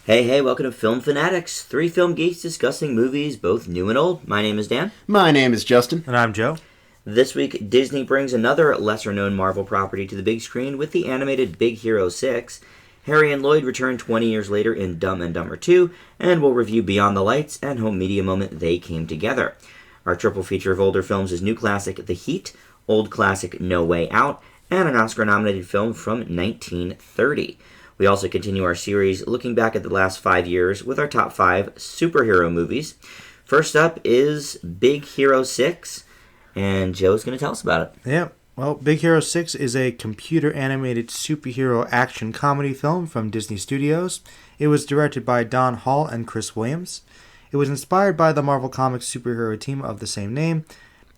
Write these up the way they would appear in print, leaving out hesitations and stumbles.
Hey, welcome to Film Fanatics, three film geeks discussing movies, both new and old. My name is Dan. My name is Justin. And I'm Joe. This week, Disney brings another lesser-known Marvel property to the big screen with the animated Big Hero 6. Harry and Lloyd return 20 years later in Dumb and Dumber 2, and we'll review Beyond the Lights and Home Media Moment They Came Together. Our triple feature of older films is new classic The Heat, old classic No Way Out, and an Oscar-nominated film from 1930. We also continue our series looking back at the last 5 years with our top 5 superhero movies. First up is Big Hero 6, and Joe's going to tell us about it. Yeah, well, Big Hero 6 is a computer-animated superhero action comedy film from Disney Studios. It was directed by Don Hall and Chris Williams. It was inspired by the Marvel Comics superhero team of the same name.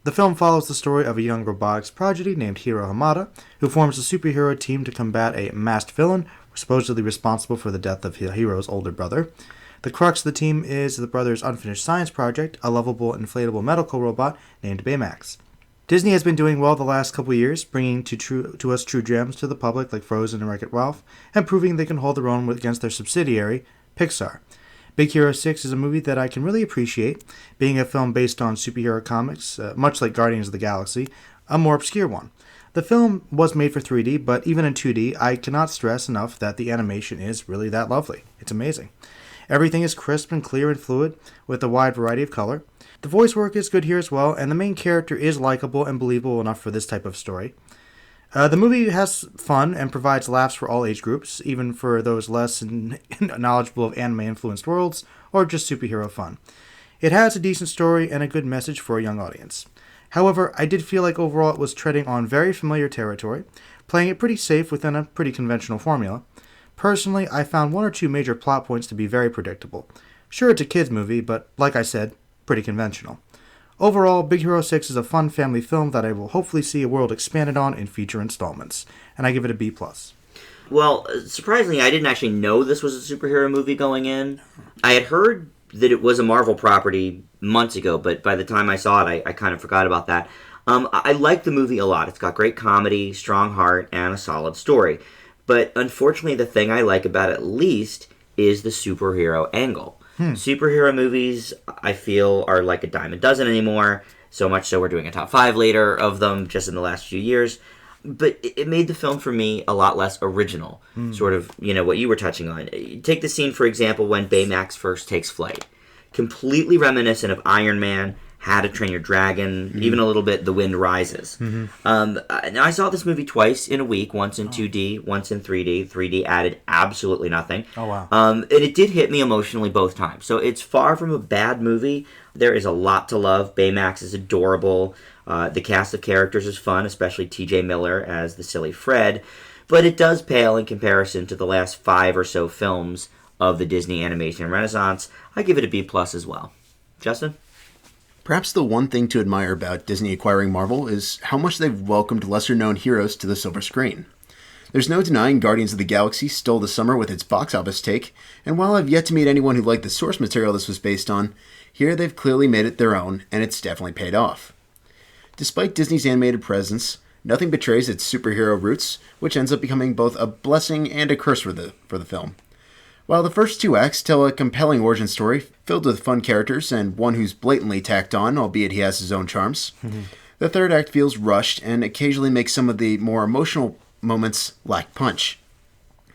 The film follows the story of a young robotics prodigy named Hiro Hamada, who forms a superhero team to combat a masked villain supposedly responsible for the death of Hiro's older brother. The crux of the team is the brother's unfinished science project, a lovable inflatable medical robot named Baymax. Disney has been doing well the last couple years, bringing to us true gems to the public like Frozen and Wreck-It Ralph, and proving they can hold their own against their subsidiary, Pixar. Big Hero 6 is a movie that I can really appreciate, being a film based on superhero comics, much like Guardians of the Galaxy, a more obscure one. The film was made for 3D, but even in 2D, I cannot stress enough that the animation is really that lovely. It's amazing. Everything is crisp and clear and fluid, with a wide variety of color. The voice work is good here as well, and the main character is likable and believable enough for this type of story. The movie has fun and provides laughs for all age groups, even for those less knowledgeable of anime-influenced worlds, or just superhero fun. It has a decent story and a good message for a young audience. However, I did feel like overall it was treading on very familiar territory, playing it pretty safe within a pretty conventional formula. Personally, I found one or two major plot points to be very predictable. Sure, it's a kids' movie, but like I said, pretty conventional. Overall, Big Hero 6 is a fun family film that I will hopefully see a world expanded on in future installments, and I give it a B+. Well, surprisingly, I didn't actually know this was a superhero movie going in. I had heard that it was a Marvel property months ago, but by the time I saw it, I kind of forgot about that. I like the movie a lot. It's got great comedy, strong heart, and a solid story. But unfortunately, the thing I like about it least is the superhero angle. Superhero movies, I feel, are like a dime a dozen anymore. So much so we're doing a top 5 later of them just in the last few years. But it made the film for me a lot less original. Sort of, what you were touching on. Take the scene, for example, when Baymax first takes flight. Completely reminiscent of Iron Man, How to Train Your Dragon, even a little bit The Wind Rises. Now, I saw this movie twice in a week, once in 2D, once in 3D. 3D added absolutely nothing. Oh, wow. And it did hit me emotionally both times. So it's far from a bad movie. There is a lot to love. Baymax is adorable. The cast of characters is fun, especially T.J. Miller as the silly Fred. But it does pale in comparison to the last 5 or so films of the Disney animation renaissance. I give it a B+ as well. Justin? Perhaps the one thing to admire about Disney acquiring Marvel is how much they've welcomed lesser-known heroes to the silver screen. There's no denying Guardians of the Galaxy stole the summer with its box office take, and while I've yet to meet anyone who liked the source material this was based on, here they've clearly made it their own, and it's definitely paid off. Despite Disney's animated presence, nothing betrays its superhero roots, which ends up becoming both a blessing and a curse for the film. While the first 2 acts tell a compelling origin story, filled with fun characters and one who's blatantly tacked on, albeit he has his own charms, the 3rd act feels rushed and occasionally makes some of the more emotional moments lack punch.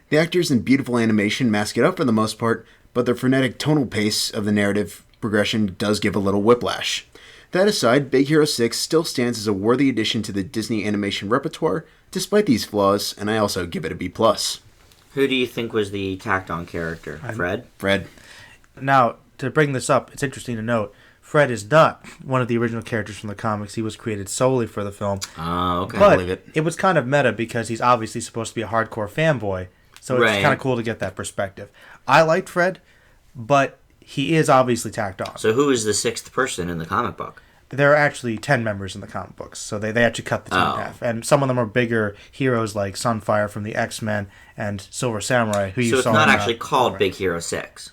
The actors and beautiful animation mask it up for the most part, but the frenetic tonal pace of the narrative progression does give a little whiplash. That aside, Big Hero 6 still stands as a worthy addition to the Disney animation repertoire, despite these flaws, and I also give it a B+. Who do you think was the tacked-on character? Fred? Fred. Now, to bring this up, it's interesting to note, Fred is not one of the original characters from the comics. He was created solely for the film. Oh, okay. But I believe it. It was kind of meta because he's obviously supposed to be a hardcore fanboy, so it's kind of cool to get that perspective. I liked Fred, but he is obviously tacked on. So who is the 6th person in the comic book? There are actually 10 members in the comic books, so they actually cut the team in half. And some of them are bigger heroes like Sunfire from the X-Men and Silver Samurai, who you saw. So it's not actually called Big Hero 6.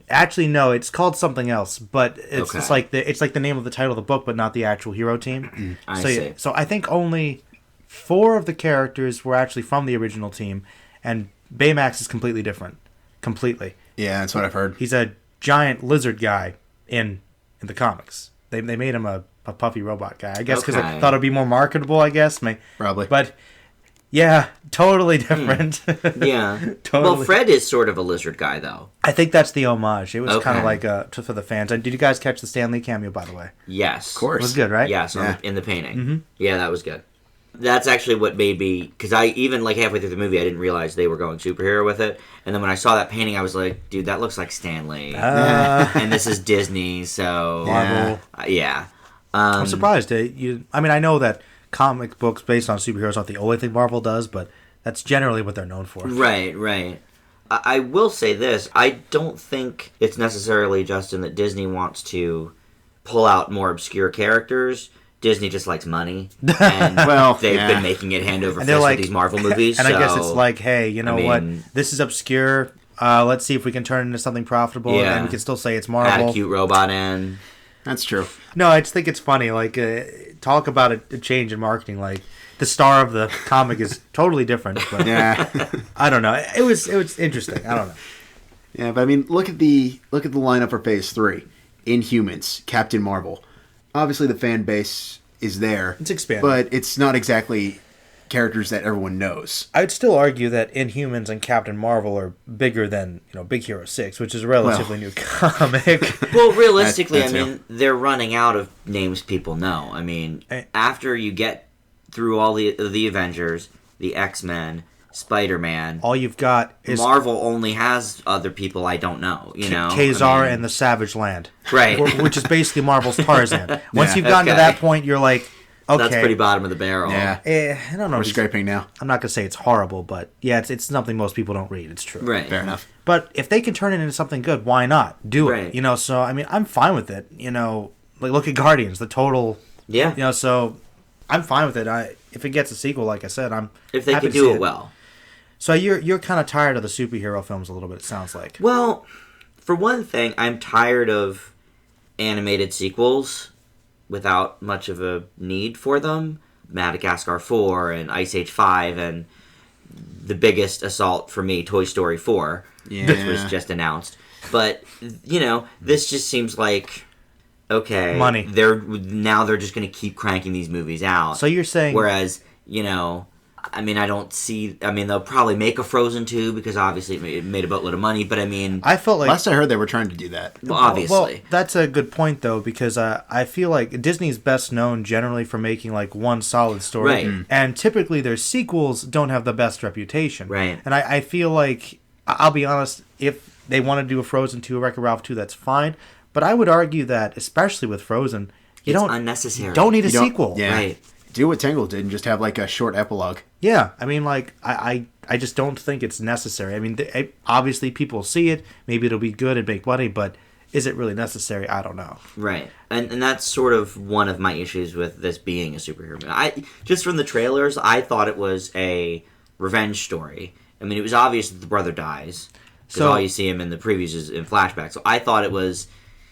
Actually, no, it's called something else, but it's just like the name of the title of the book, but not the actual hero team. I see. So I think only 4 of the characters were actually from the original team, and Baymax is completely different. completely. Yeah, that's what I've heard. He's a giant lizard guy in the comics. They made him a puffy robot guy. I guess because they thought it'd be more marketable, I guess. Probably. But, yeah, totally different. Yeah. Totally. Well, Fred is sort of a lizard guy, though. I think that's the homage. It was kind Okay. of like for the fans. And did you guys catch the Stan Lee cameo, by the way? Yes. Of course. It was good, right? Yes, Yeah. in the painting. Yeah, that was good. That's actually what made me, because I even like halfway through the movie, I didn't realize they were going superhero with it. And then when I saw that painting, I was like, dude, that looks like Stan Lee. And this is Disney, so Marvel. yeah. I'm surprised. I know that comic books based on superheroes aren't the only thing Marvel does, but that's generally what they're known for. Right. I will say this: I don't think it's necessarily, Justin, that Disney wants to pull out more obscure characters. Disney just likes money, and they've been making it hand over fist with these Marvel movies. And so, I guess it's like, hey, you know what? mean, This is obscure. Let's see if we can turn it into something profitable, and we can still say it's Marvel. Add a cute robot in. That's true. No, I just think it's funny. Like, talk about a change in marketing. Like, the star of the comic is totally different. But Yeah. I don't know. It was interesting. I don't know. Yeah, but I mean, look at the lineup for Phase 3. Inhumans, Captain Marvel. Obviously, the fan base is there. It's expanded. But it's not exactly characters that everyone knows. I'd still argue that Inhumans and Captain Marvel are bigger than Big Hero 6, which is a relatively new comic. Well, realistically, That's I mean, they're running out of names people know. I mean, after you get through all the Avengers, the X-Men, Spider-Man, All you've got is Marvel only has other people I don't know, Kazar and the Savage Land. Right. Which is basically Marvel's Tarzan. Once Yeah. you've gotten to Okay. that point, you're like, okay. That's pretty bottom of the barrel. Yeah. I don't know. We're if it's- scraping now. I'm not going to say it's horrible, but yeah, it's something most people don't read. It's true. Right. Fair enough. But if they can turn it into something good, why not? Do it. Right. So, I mean, I'm fine with it. Like, look at Guardians, the total... Yeah. So I'm fine with it. If it gets a sequel, like I said, I'm If they happy could to do see it well. So you're kind of tired of the superhero films a little bit, it sounds like. Well, for one thing, I'm tired of animated sequels without much of a need for them. Madagascar 4 and Ice Age 5 and the biggest assault for me, Toy Story 4, which was just announced. But, this just seems like, okay, Money. They're just going to keep cranking these movies out. So you're saying... Whereas, I don't see... they'll probably make a Frozen 2 because obviously it made a boatload of money, but I felt like... Last I heard, they were trying to do that. Well, obviously. Well, that's a good point, though, because I feel like Disney's best known generally for making, like, one solid story. Right. Mm. And typically their sequels don't have the best reputation. Right. And I feel like, I'll be honest, if they want to do a Frozen 2, a Wreck-It Ralph 2, that's fine. But I would argue that, especially with Frozen, it's unnecessary. Don't need a sequel. Yeah. Right. Do what Tangled did and just have, like, a short epilogue. Yeah, I just don't think it's necessary. Obviously people see it, maybe it'll be good and make money, but is it really necessary? I don't know. Right. And that's sort of one of my issues with this being a superhero movie. Just from the trailers, I thought it was a revenge story. It was obvious that the brother dies, because all you see him in the previews is in flashback. So I thought it was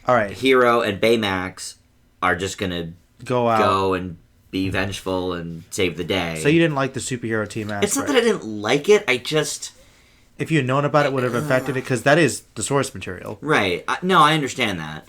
all right. Hero and Baymax are just going to go and be vengeful and save the day. So you didn't like the superhero team aspect? It's not that I didn't like it, I just... If you had known about it, would it have affected it? Because that is the source material. Right. No, I understand that.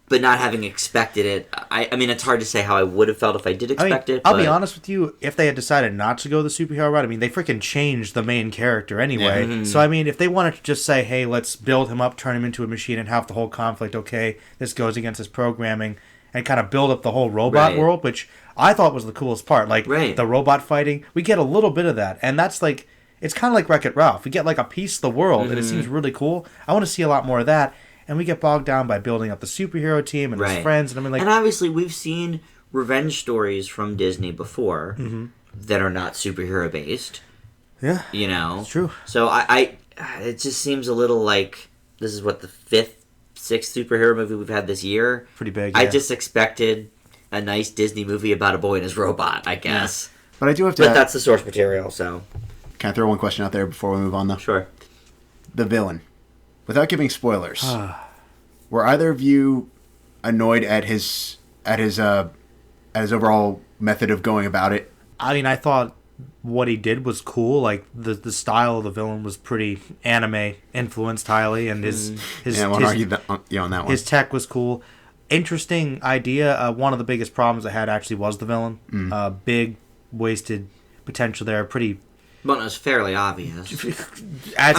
But not having expected it, it's hard to say how I would have felt if I did expect it. I'll be honest with you, if they had decided not to go the superhero route, they freaking changed the main character anyway. Yeah. Mm-hmm. So, if they wanted to just say, hey, let's build him up, turn him into a machine, and have the whole conflict, okay, this goes against his programming, and kind of build up the whole robot world, which I thought was the coolest part. Like, the robot fighting, we get a little bit of that. And that's like, it's kind of like Wreck-It Ralph. We get like a piece of the world, and it seems really cool. I want to see a lot more of that. And we get bogged down by building up the superhero team and his friends. And and obviously we've seen revenge stories from Disney before that are not superhero based. Yeah, it's true. So it just seems a little like this is what the 5th, 6th superhero movie we've had this year. Pretty big. I just expected a nice Disney movie about a boy and his robot, I guess. Yeah. But I do have to. But that's the source material, so. Can I throw one question out there before we move on, though? Sure. The villain. Without giving spoilers, were either of you annoyed at his overall method of going about it? I thought what he did was cool. Like the style of the villain was pretty anime influenced highly, and his I won't argue on that one. his tech was cool. Interesting idea. One of the biggest problems I had actually was the villain. Big wasted potential there. Pretty. Well, it was fairly obvious. As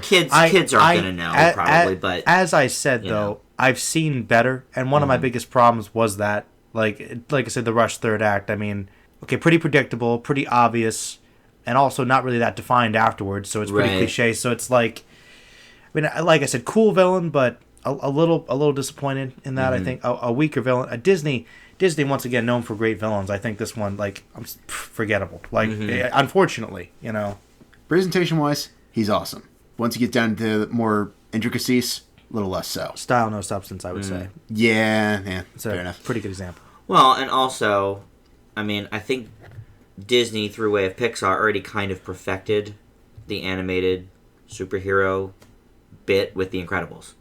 kids aren't going to know probably, but as I said though, I've seen better, and one of my biggest problems was that, like I said, the rushed third act. I mean, okay, pretty predictable, pretty obvious, and also not really that defined afterwards. So it's pretty cliche. So it's like, I mean, like I said, cool villain, but a little disappointed in that. I think a weaker villain. Disney once again known for great villains. I think this one, like, forgettable. Like, unfortunately, Presentation wise, he's awesome. Once you get down to more intricacies, a little less so. Style, no substance, I would say. Yeah, It's fair a enough. pretty good example. well, and also, I mean, I think Disney, through way of Pixar, already kind of perfected the animated superhero bit with The Incredibles.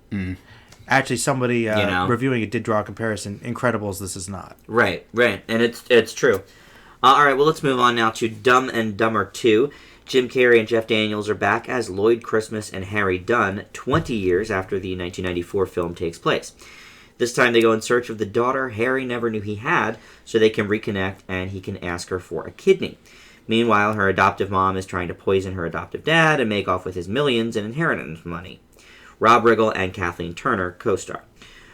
Actually, somebody reviewing it did draw a comparison. Incredibles, this is not. Right, and it's true. All right, well, let's move on now to Dumb and Dumber 2. Jim Carrey and Jeff Daniels are back as Lloyd Christmas and Harry Dunn 20 years after the 1994 film takes place. This time they go in search of the daughter Harry never knew he had, so they can reconnect and he can ask her for a kidney. Meanwhile, her adoptive mom is trying to poison her adoptive dad and make off with his millions in inheritance money. Rob Riggle and Kathleen Turner co-star.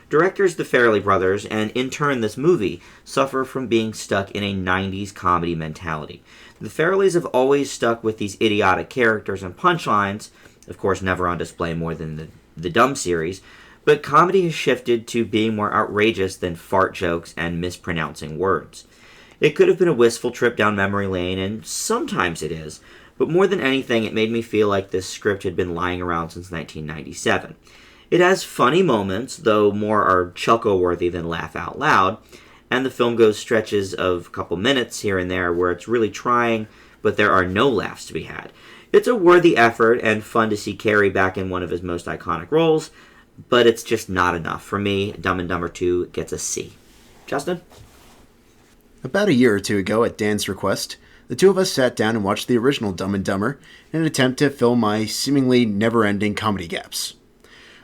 Directors the Farrelly brothers, and in turn this movie, suffer from being stuck in a 90s comedy mentality. The Farrellys have always stuck with these idiotic characters and punchlines, of course never on display more than the Dumb series, but comedy has shifted to being more outrageous than fart jokes and mispronouncing words. It could have been a wistful trip down memory lane, and sometimes it is, but more than anything, it made me feel like this script had been lying around since 1997. It has funny moments, though more are chuckle-worthy than laugh out loud, and the film goes stretches of a couple minutes here and there where it's really trying, but there are no laughs to be had. It's a worthy effort and fun to see Carrey back in one of his most iconic roles, but it's just not enough. For me, Dumb and Dumber 2 gets a C. Justin? About a year or two ago, at Dan's request, the two of us sat down and watched the original Dumb and Dumber in an attempt to fill my seemingly never-ending comedy gaps.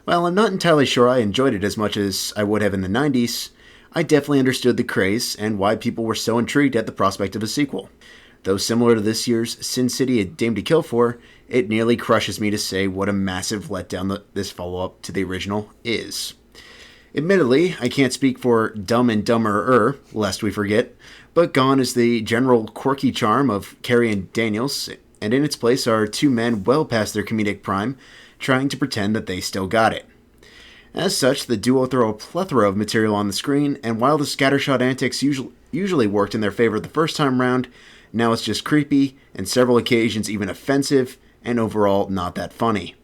While I'm not entirely sure I enjoyed it as much as I would have in the 90s, I definitely understood the craze and why people were so intrigued at the prospect of a sequel. Though similar to this year's Sin City: A Dame to Kill For, it nearly crushes me to say what a massive letdown this follow-up to the original is. Admittedly, I can't speak for Dumb and Dumber-er, lest we forget, but gone is the general quirky charm of Carrey and Daniels, and in its place are two men well past their comedic prime, trying to pretend that they still got it. As such, the duo throw a plethora of material on the screen, and while the scattershot antics usually worked in their favor the first time round, now it's just creepy, and several occasions even offensive, and overall not that funny.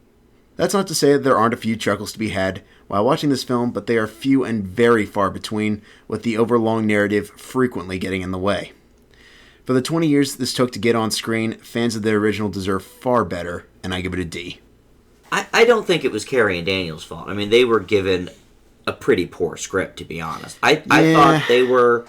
That's not to say that there aren't a few chuckles to be had while watching this film, but they are few and very far between, with the overlong narrative frequently getting in the way. For the 20 years this took to get on screen, fans of the original deserve far better, and I give it a D. I don't think it was Carrey and Daniels' fault. I mean, they were given a pretty poor script, to be honest. I thought they were...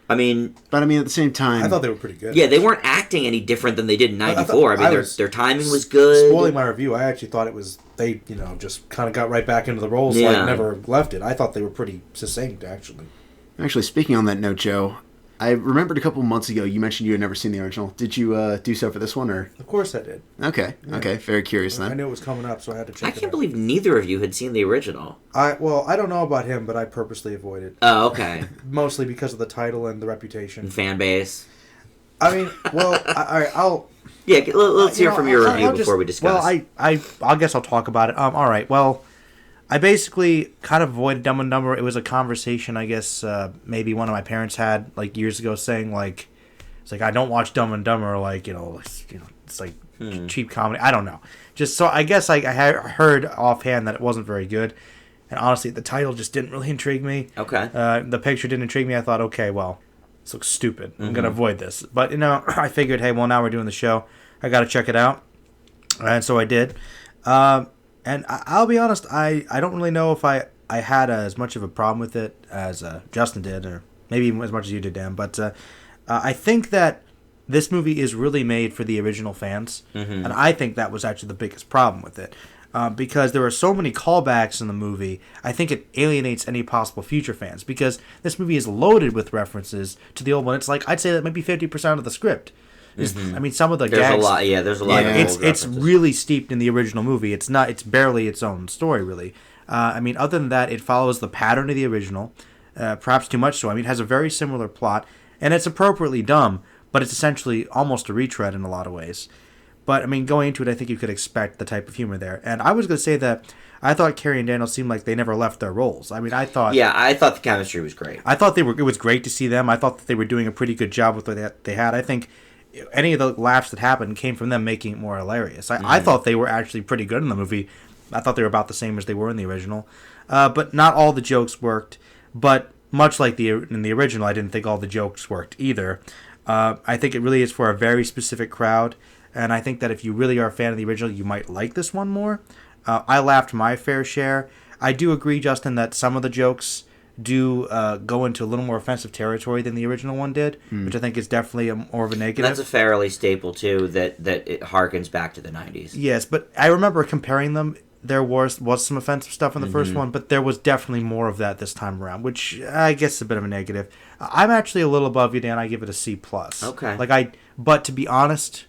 But at the same time... I thought they were pretty good. Yeah, they weren't acting any different than they did in 94. Their timing was good. Spoiling my review, I actually thought it was... They, just kind of got right back into the roles, never left it. I thought they were pretty succinct, actually. Actually, speaking on that note, Joe, I remembered a couple months ago you mentioned you had never seen the original. Did you do so for this one, or...? Of course I did. Okay, very curious then. I knew it was coming up, so I had to check it out. I can't believe neither of you had seen the original. I don't know about him, but I purposely avoided. Oh, okay. Mostly because of the title and the reputation. And fan base. I mean, well, I'll... Yeah, let's hear from your review before we discuss. Well, I guess I'll talk about it. All right, well... I basically kind of avoided Dumb and Dumber. It was a conversation, I guess, maybe one of my parents had, years ago, saying, it's I don't watch Dumb and Dumber, it's cheap comedy. I don't know. Just, so I guess I heard offhand that it wasn't very good. And honestly, the title just didn't really intrigue me. Okay. The picture didn't intrigue me. I thought, okay, well, this looks stupid. I'm going to avoid this. But, I figured, hey, well, now we're doing the show. I got to check it out. And so I did. And I'll be honest, I don't really know if I had as much of a problem with it as Justin did, or maybe even as much as you did, Dan. But I think that this movie is really made for the original fans, and I think that was actually the biggest problem with it. Because there are so many callbacks in the movie, I think it alienates any possible future fans. Because this movie is loaded with references to the old one. It's like, I'd say that maybe 50% of the script. I mean, some of the There's gags... a lot, there's a lot of old It's references. really steeped in the original movie. It's barely its own story, really. I mean, other than that, it follows the pattern of the original, perhaps too much so. I mean, it has a very similar plot, and it's appropriately dumb, but it's essentially almost a retread in a lot of ways. But, I mean, going into it, I think you could expect the type of humor there. And I was going to say that I thought Carrie and Daniel seemed like they never left their roles. I mean, I thought... Yeah, I thought the chemistry was great. I thought it was great to see them. I thought that they were doing a pretty good job with what they had. I think any of the laughs that happened came from them making it more hilarious. I thought they were actually pretty good in the movie. I thought they were about the same as they were in the original. But not all the jokes worked. But much like in the original, I didn't think all the jokes worked either. I think it really is for a very specific crowd. And I think that if you really are a fan of the original, you might like this one more. I laughed my fair share. I do agree, Justin, that some of the jokes do go into a little more offensive territory than the original one did, which I think is definitely more of a negative. That's a fairly staple, too, that it harkens back to the 90s. Yes, but I remember comparing them. There was some offensive stuff in the first one, but there was definitely more of that this time around, which I guess is a bit of a negative. I'm actually a little above you, Dan. I give it a C+. Okay. But to be honest...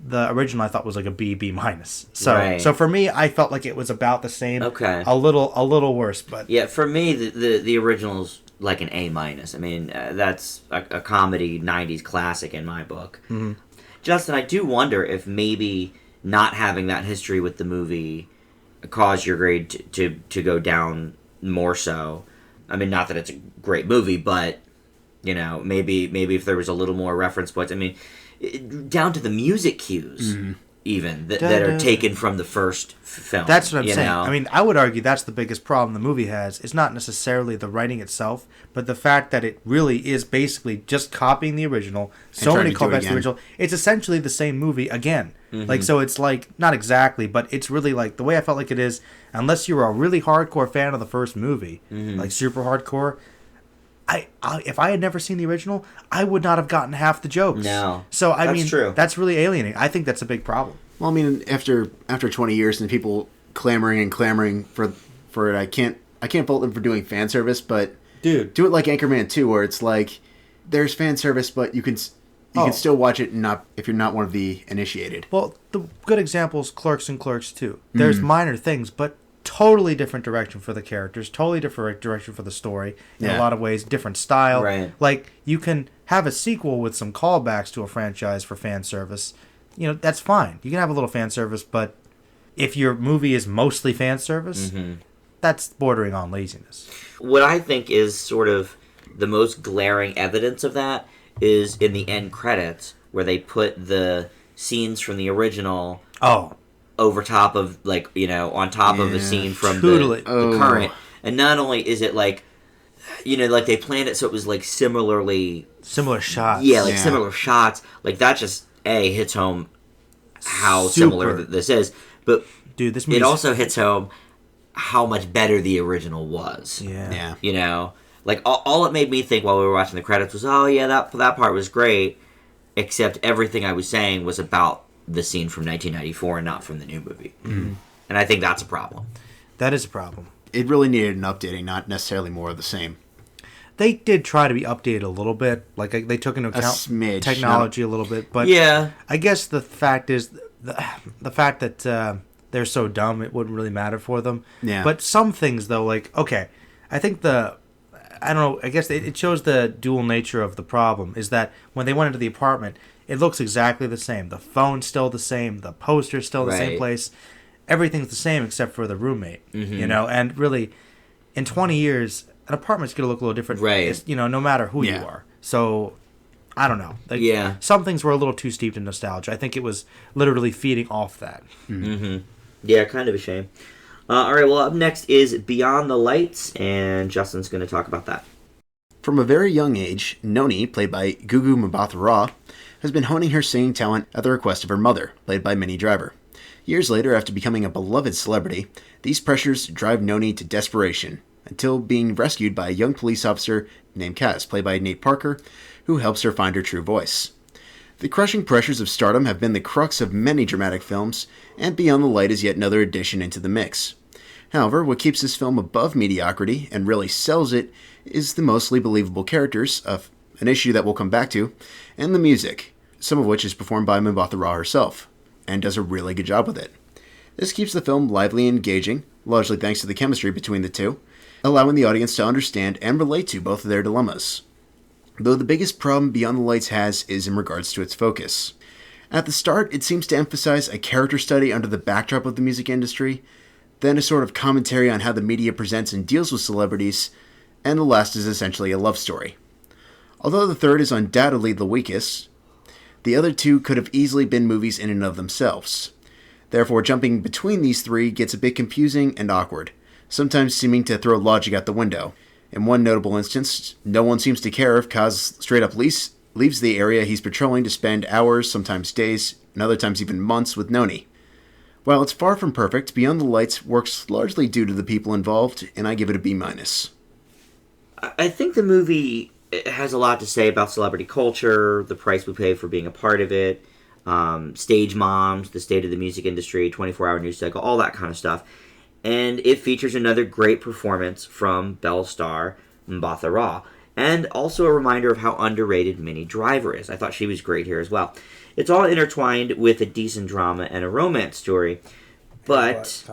The original I thought was like a B minus. So Right. So for me, I felt like it was about the same. Okay. A little worse, but Yeah, for me, the original's like an A minus. I mean, that's a comedy 90s classic in my book. Mm-hmm. Justin, I do wonder if maybe not having that history with the movie caused your grade to go down more so. I mean, not that it's a great movie, but, you know, maybe if there was a little more reference points. I mean... down to the music cues, even, that are taken from the first film. that's what I'm saying. Know? I mean, I would argue that's the biggest problem the movie has. It's not necessarily the writing itself, but the fact that it really is basically just copying the original. So many callbacks to the original. It's essentially the same movie again. Like, so it's like, not exactly, but it's really like, the way I felt like it is, unless you're a really hardcore fan of the first movie, like super hardcore, if I had never seen the original, I would not have gotten half the jokes. No. So, I That's mean, true. That's really alienating. I think that's a big problem. Well, I mean, after 20 years and people clamoring for it, I can't fault them for doing fan service, but Dude. do it like Anchorman 2, where it's like there's fan service, but you can still watch it if you're not one of the initiated. Well, the good example is Clerks and Clerks 2. There's minor things, but totally different direction for the characters, totally different direction for the story in a lot of ways, different style. Right. Like, you can have a sequel with some callbacks to a franchise for fan service. You know, that's fine. You can have a little fan service, but if your movie is mostly fan service, that's bordering on laziness. What I think is sort of the most glaring evidence of that is in the end credits, where they put the scenes from the original over top of, like, you know, on top of a scene from the current. And not only is it like, you know, like they planned it so it was like similar shots. Yeah, like similar shots. Like that just hits home how similar this is. But dude, this it also hits home how much better the original was. Yeah. You know, like all it made me think while we were watching the credits was, oh yeah, that part was great. Except everything I was saying was about the scene from 1994 and not from the new movie. And I think that's a problem. That is a problem. It really needed an updating, not necessarily more of the same. They did try to be updated a little bit. Like, they took into account smidge, technology a little bit. But yeah, I guess the fact is, the fact that they're so dumb, it wouldn't really matter for them. Yeah. But some things, though, like, okay, I think I don't know, I guess it shows the dual nature of the problem, is that when they went into the apartment, it looks exactly the same. The phone's still the same. The poster's still the same place. Everything's the same except for the roommate, you know? And really, in 20 years, an apartment's going to look a little different, you know, no matter who you are. So, I don't know. Like, some things were a little too steeped in nostalgia. I think it was literally feeding off that. Yeah, kind of a shame. All right, well, up next is Beyond the Lights, and Justin's going to talk about that. From a very young age, Noni, played by Gugu Mbatha-Raw, has been honing her singing talent at the request of her mother, played by Minnie Driver. Years later, after becoming a beloved celebrity, these pressures drive Noni to desperation, until being rescued by a young police officer named Kaz, played by Nate Parker, who helps her find her true voice. The crushing pressures of stardom have been the crux of many dramatic films, and Beyond the Light is yet another addition into the mix. However, what keeps this film above mediocrity and really sells it is the mostly believable characters, an issue that we'll come back to, and the music, some of which is performed by Mbatha Raw herself, and does a really good job with it. This keeps the film lively and engaging, largely thanks to the chemistry between the two, allowing the audience to understand and relate to both of their dilemmas. Though the biggest problem Beyond the Lights has is in regards to its focus. At the start, it seems to emphasize a character study under the backdrop of the music industry, then a sort of commentary on how the media presents and deals with celebrities, and the last is essentially a love story. Although the third is undoubtedly the weakest, the other two could have easily been movies in and of themselves. Therefore, jumping between these three gets a bit confusing and awkward, sometimes seeming to throw logic out the window. In one notable instance, no one seems to care if Kaz straight up leaves the area he's patrolling to spend hours, sometimes days, and other times even months with Noni. While it's far from perfect, Beyond the Lights works largely due to the people involved, and I give it a B-. I think the movie has a lot to say about celebrity culture, the price we pay for being a part of it, stage moms, the state of the music industry, 24-hour news cycle, all that kind of stuff. And it features another great performance from Belle star Mbatha Raw, and also a reminder of how underrated Minnie Driver is. I thought she was great here as well. It's all intertwined with a decent drama and a romance story, but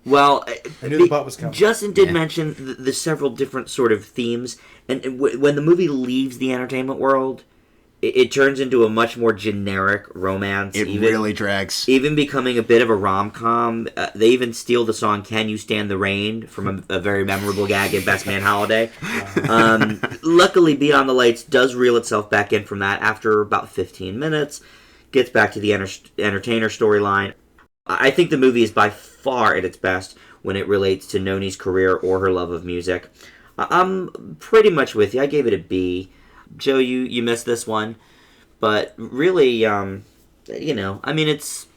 well, I knew the butt was coming. Justin did mention the several different sort of themes, and when the movie leaves the entertainment world, it turns into a much more generic romance. It really drags. Even becoming a bit of a rom-com. They even steal the song Can You Stand the Rain from a very memorable gag in Best Man Holiday. Luckily, Beyond the Lights does reel itself back in from that after about 15 minutes. Gets back to the entertainer storyline. I think the movie is by far at its best when it relates to Noni's career or her love of music. I'm pretty much with you. I gave it a B. Joe, you missed this one, but really, I mean, it's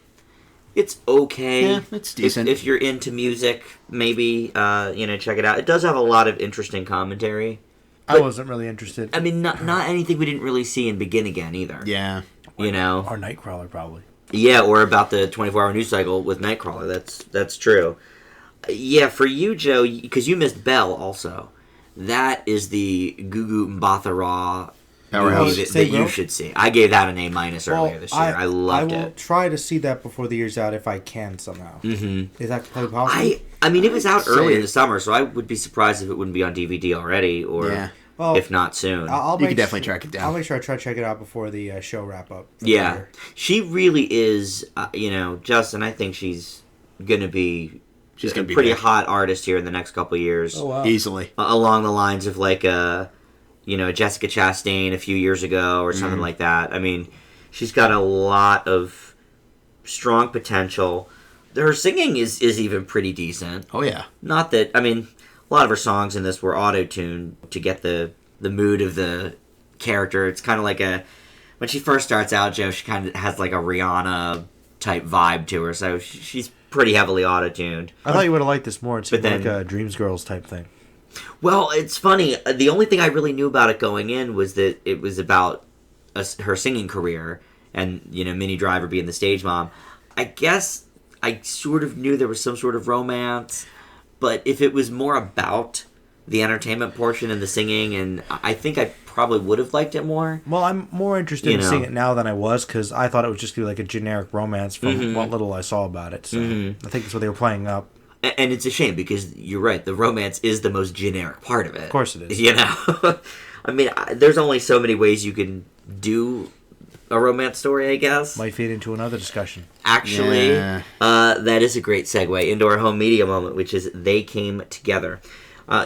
okay. Yeah, it's decent. If you're into music, maybe, check it out. It does have a lot of interesting commentary. I wasn't really interested. I mean, not anything we didn't really see in Begin Again, either. Yeah. Or Nightcrawler, probably. Yeah, or about the 24-hour news cycle with Nightcrawler. That's true. Yeah, for you, Joe, because you missed Belle also. That is the Gugu Mbatha Raw movie that you should see. I gave that an A- earlier this year. I loved it. I will try to see that before the year's out if I can somehow. Mm-hmm. Is that completely possible? I mean, it was out early in the summer, so I would be surprised if it wouldn't be on DVD already, or if not soon. You can definitely track it down. I'll make sure I try to check it out before the show wrap up. Yeah. She really is, Justin, I think she's going to be... She's a pretty hot artist here in the next couple of years. Oh, wow. Easily. Along the lines of like Jessica Chastain a few years ago or something like that. I mean, she's got a lot of strong potential. Her singing is even pretty decent. Oh, yeah. Not that, I mean, a lot of her songs in this were auto-tuned to get the mood of the character. It's kind of like when she first starts out, Joe, she kind of has like a Rihanna-type vibe to her. So she's pretty heavily auto-tuned. I thought you would have liked this more. It seemed like a Dreams Girls type thing. Well, it's funny. The only thing I really knew about it going in was that it was about her singing career and, Minnie Driver being the stage mom. I guess I sort of knew there was some sort of romance, but if it was more about the entertainment portion and the singing, and I think I probably would have liked it more. Well, I'm more interested in seeing it now than I was, because I thought it was just going to be like a generic romance from what little I saw about it. So I think that's what they were playing up. And it's a shame, because you're right, the romance is the most generic part of it. Of course it is. I mean, there's only so many ways you can do a romance story, I guess. Might feed into another discussion. Actually, that is a great segue into our home media moment, which is They Came Together.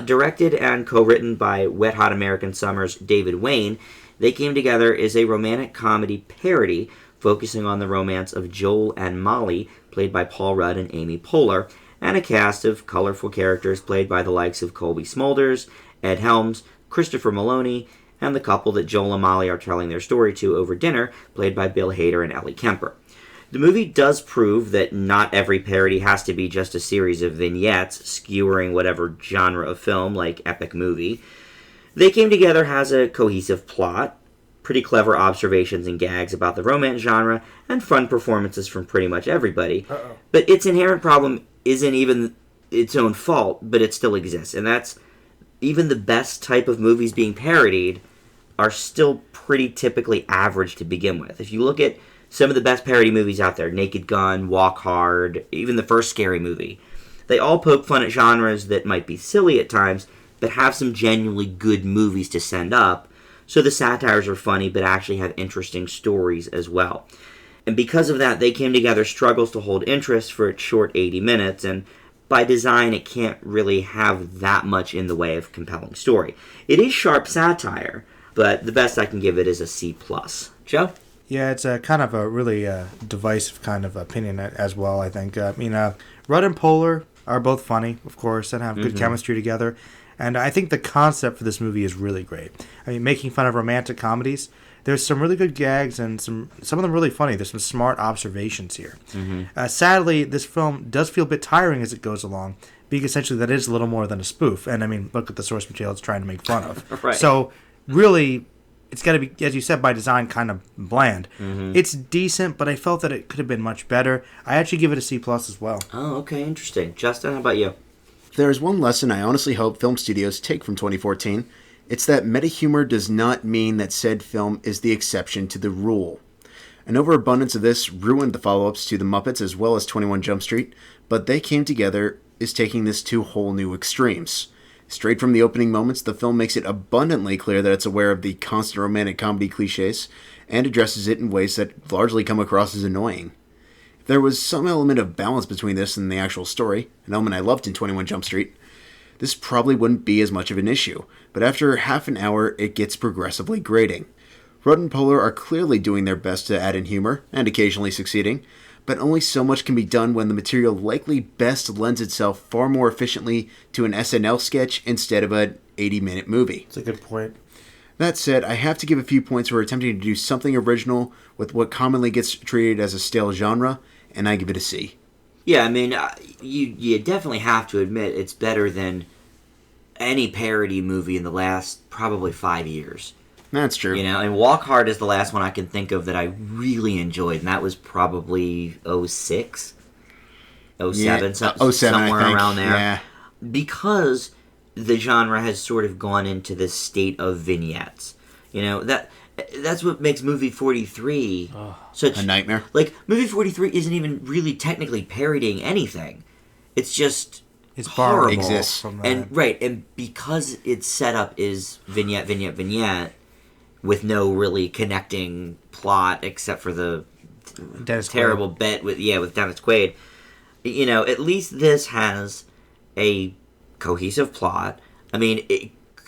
Directed and co-written by Wet Hot American Summer's David Wayne, They Came Together is a romantic comedy parody focusing on the romance of Joel and Molly, played by Paul Rudd and Amy Poehler, and a cast of colorful characters played by the likes of Colby Smulders, Ed Helms, Christopher Maloney, and the couple that Joel and Molly are telling their story to over dinner, played by Bill Hader and Ellie Kemper. The movie does prove that not every parody has to be just a series of vignettes skewering whatever genre of film, like epic movie. They Came Together has a cohesive plot, pretty clever observations and gags about the romance genre, and fun performances from pretty much everybody. But its inherent problem isn't even its own fault, but it still exists. And that's even the best type of movies being parodied are still pretty typically average to begin with. If you look at some of the best parody movies out there, Naked Gun, Walk Hard, even the first Scary Movie, they all poke fun at genres that might be silly at times, but have some genuinely good movies to send up. So the satires are funny, but actually have interesting stories as well. And because of that, They Came Together struggles to hold interest for its short 80 minutes, and by design, it can't really have that much in the way of compelling story. It is sharp satire, but the best I can give it is a C+. Joe? Yeah, it's a kind of a really divisive kind of opinion as well, I think. Rudd and Poehler are both funny, of course, and have good chemistry together. And I think the concept for this movie is really great. I mean, making fun of romantic comedies, there's some really good gags and some of them really funny. There's some smart observations here. Sadly, this film does feel a bit tiring as it goes along, being essentially that it is a little more than a spoof. And I mean, look at the source material it's trying to make fun of. Right. So really, it's got to be, as you said, by design, kind of bland. It's decent, but I felt that it could have been much better. I actually give it a C+ as well. Oh, okay, interesting. Justin, how about you? If there is one lesson I honestly hope film studios take from 2014, it's that meta-humor does not mean that said film is the exception to the rule. An overabundance of this ruined the follow-ups to The Muppets as well as 21 Jump Street, but They Came Together is taking this to whole new extremes. Straight from the opening moments, the film makes it abundantly clear that it's aware of the constant romantic comedy cliches and addresses it in ways that largely come across as annoying. If there was some element of balance between this and the actual story, an element I loved in 21 Jump Street, this probably wouldn't be as much of an issue, but after half an hour, it gets progressively grating. Rudd and Poehler are clearly doing their best to add in humor, and occasionally succeeding, but only so much can be done when the material likely best lends itself far more efficiently to an SNL sketch instead of an 80-minute movie. That's a good point. That said, I have to give a few points for attempting to do something original with what commonly gets treated as a stale genre, and I give it a C. Yeah, I mean, you definitely have to admit it's better than any parody movie in the last probably 5 years. That's true. You know, and Walk Hard is the last one I can think of that I really enjoyed, and that was probably 06, 07, 07 somewhere I think. around there. Yeah. Because the genre has sort of gone into this state of vignettes. You know, that's what makes Movie 43 such a nightmare. Like, Movie 43 isn't even really technically parodying anything. It's just horrible. Exists from that. And right, and because its setup is vignette with no really connecting plot except for the Dennis terrible Quaid. bit with Dennis Quaid. You know, at least this has a cohesive plot. I mean,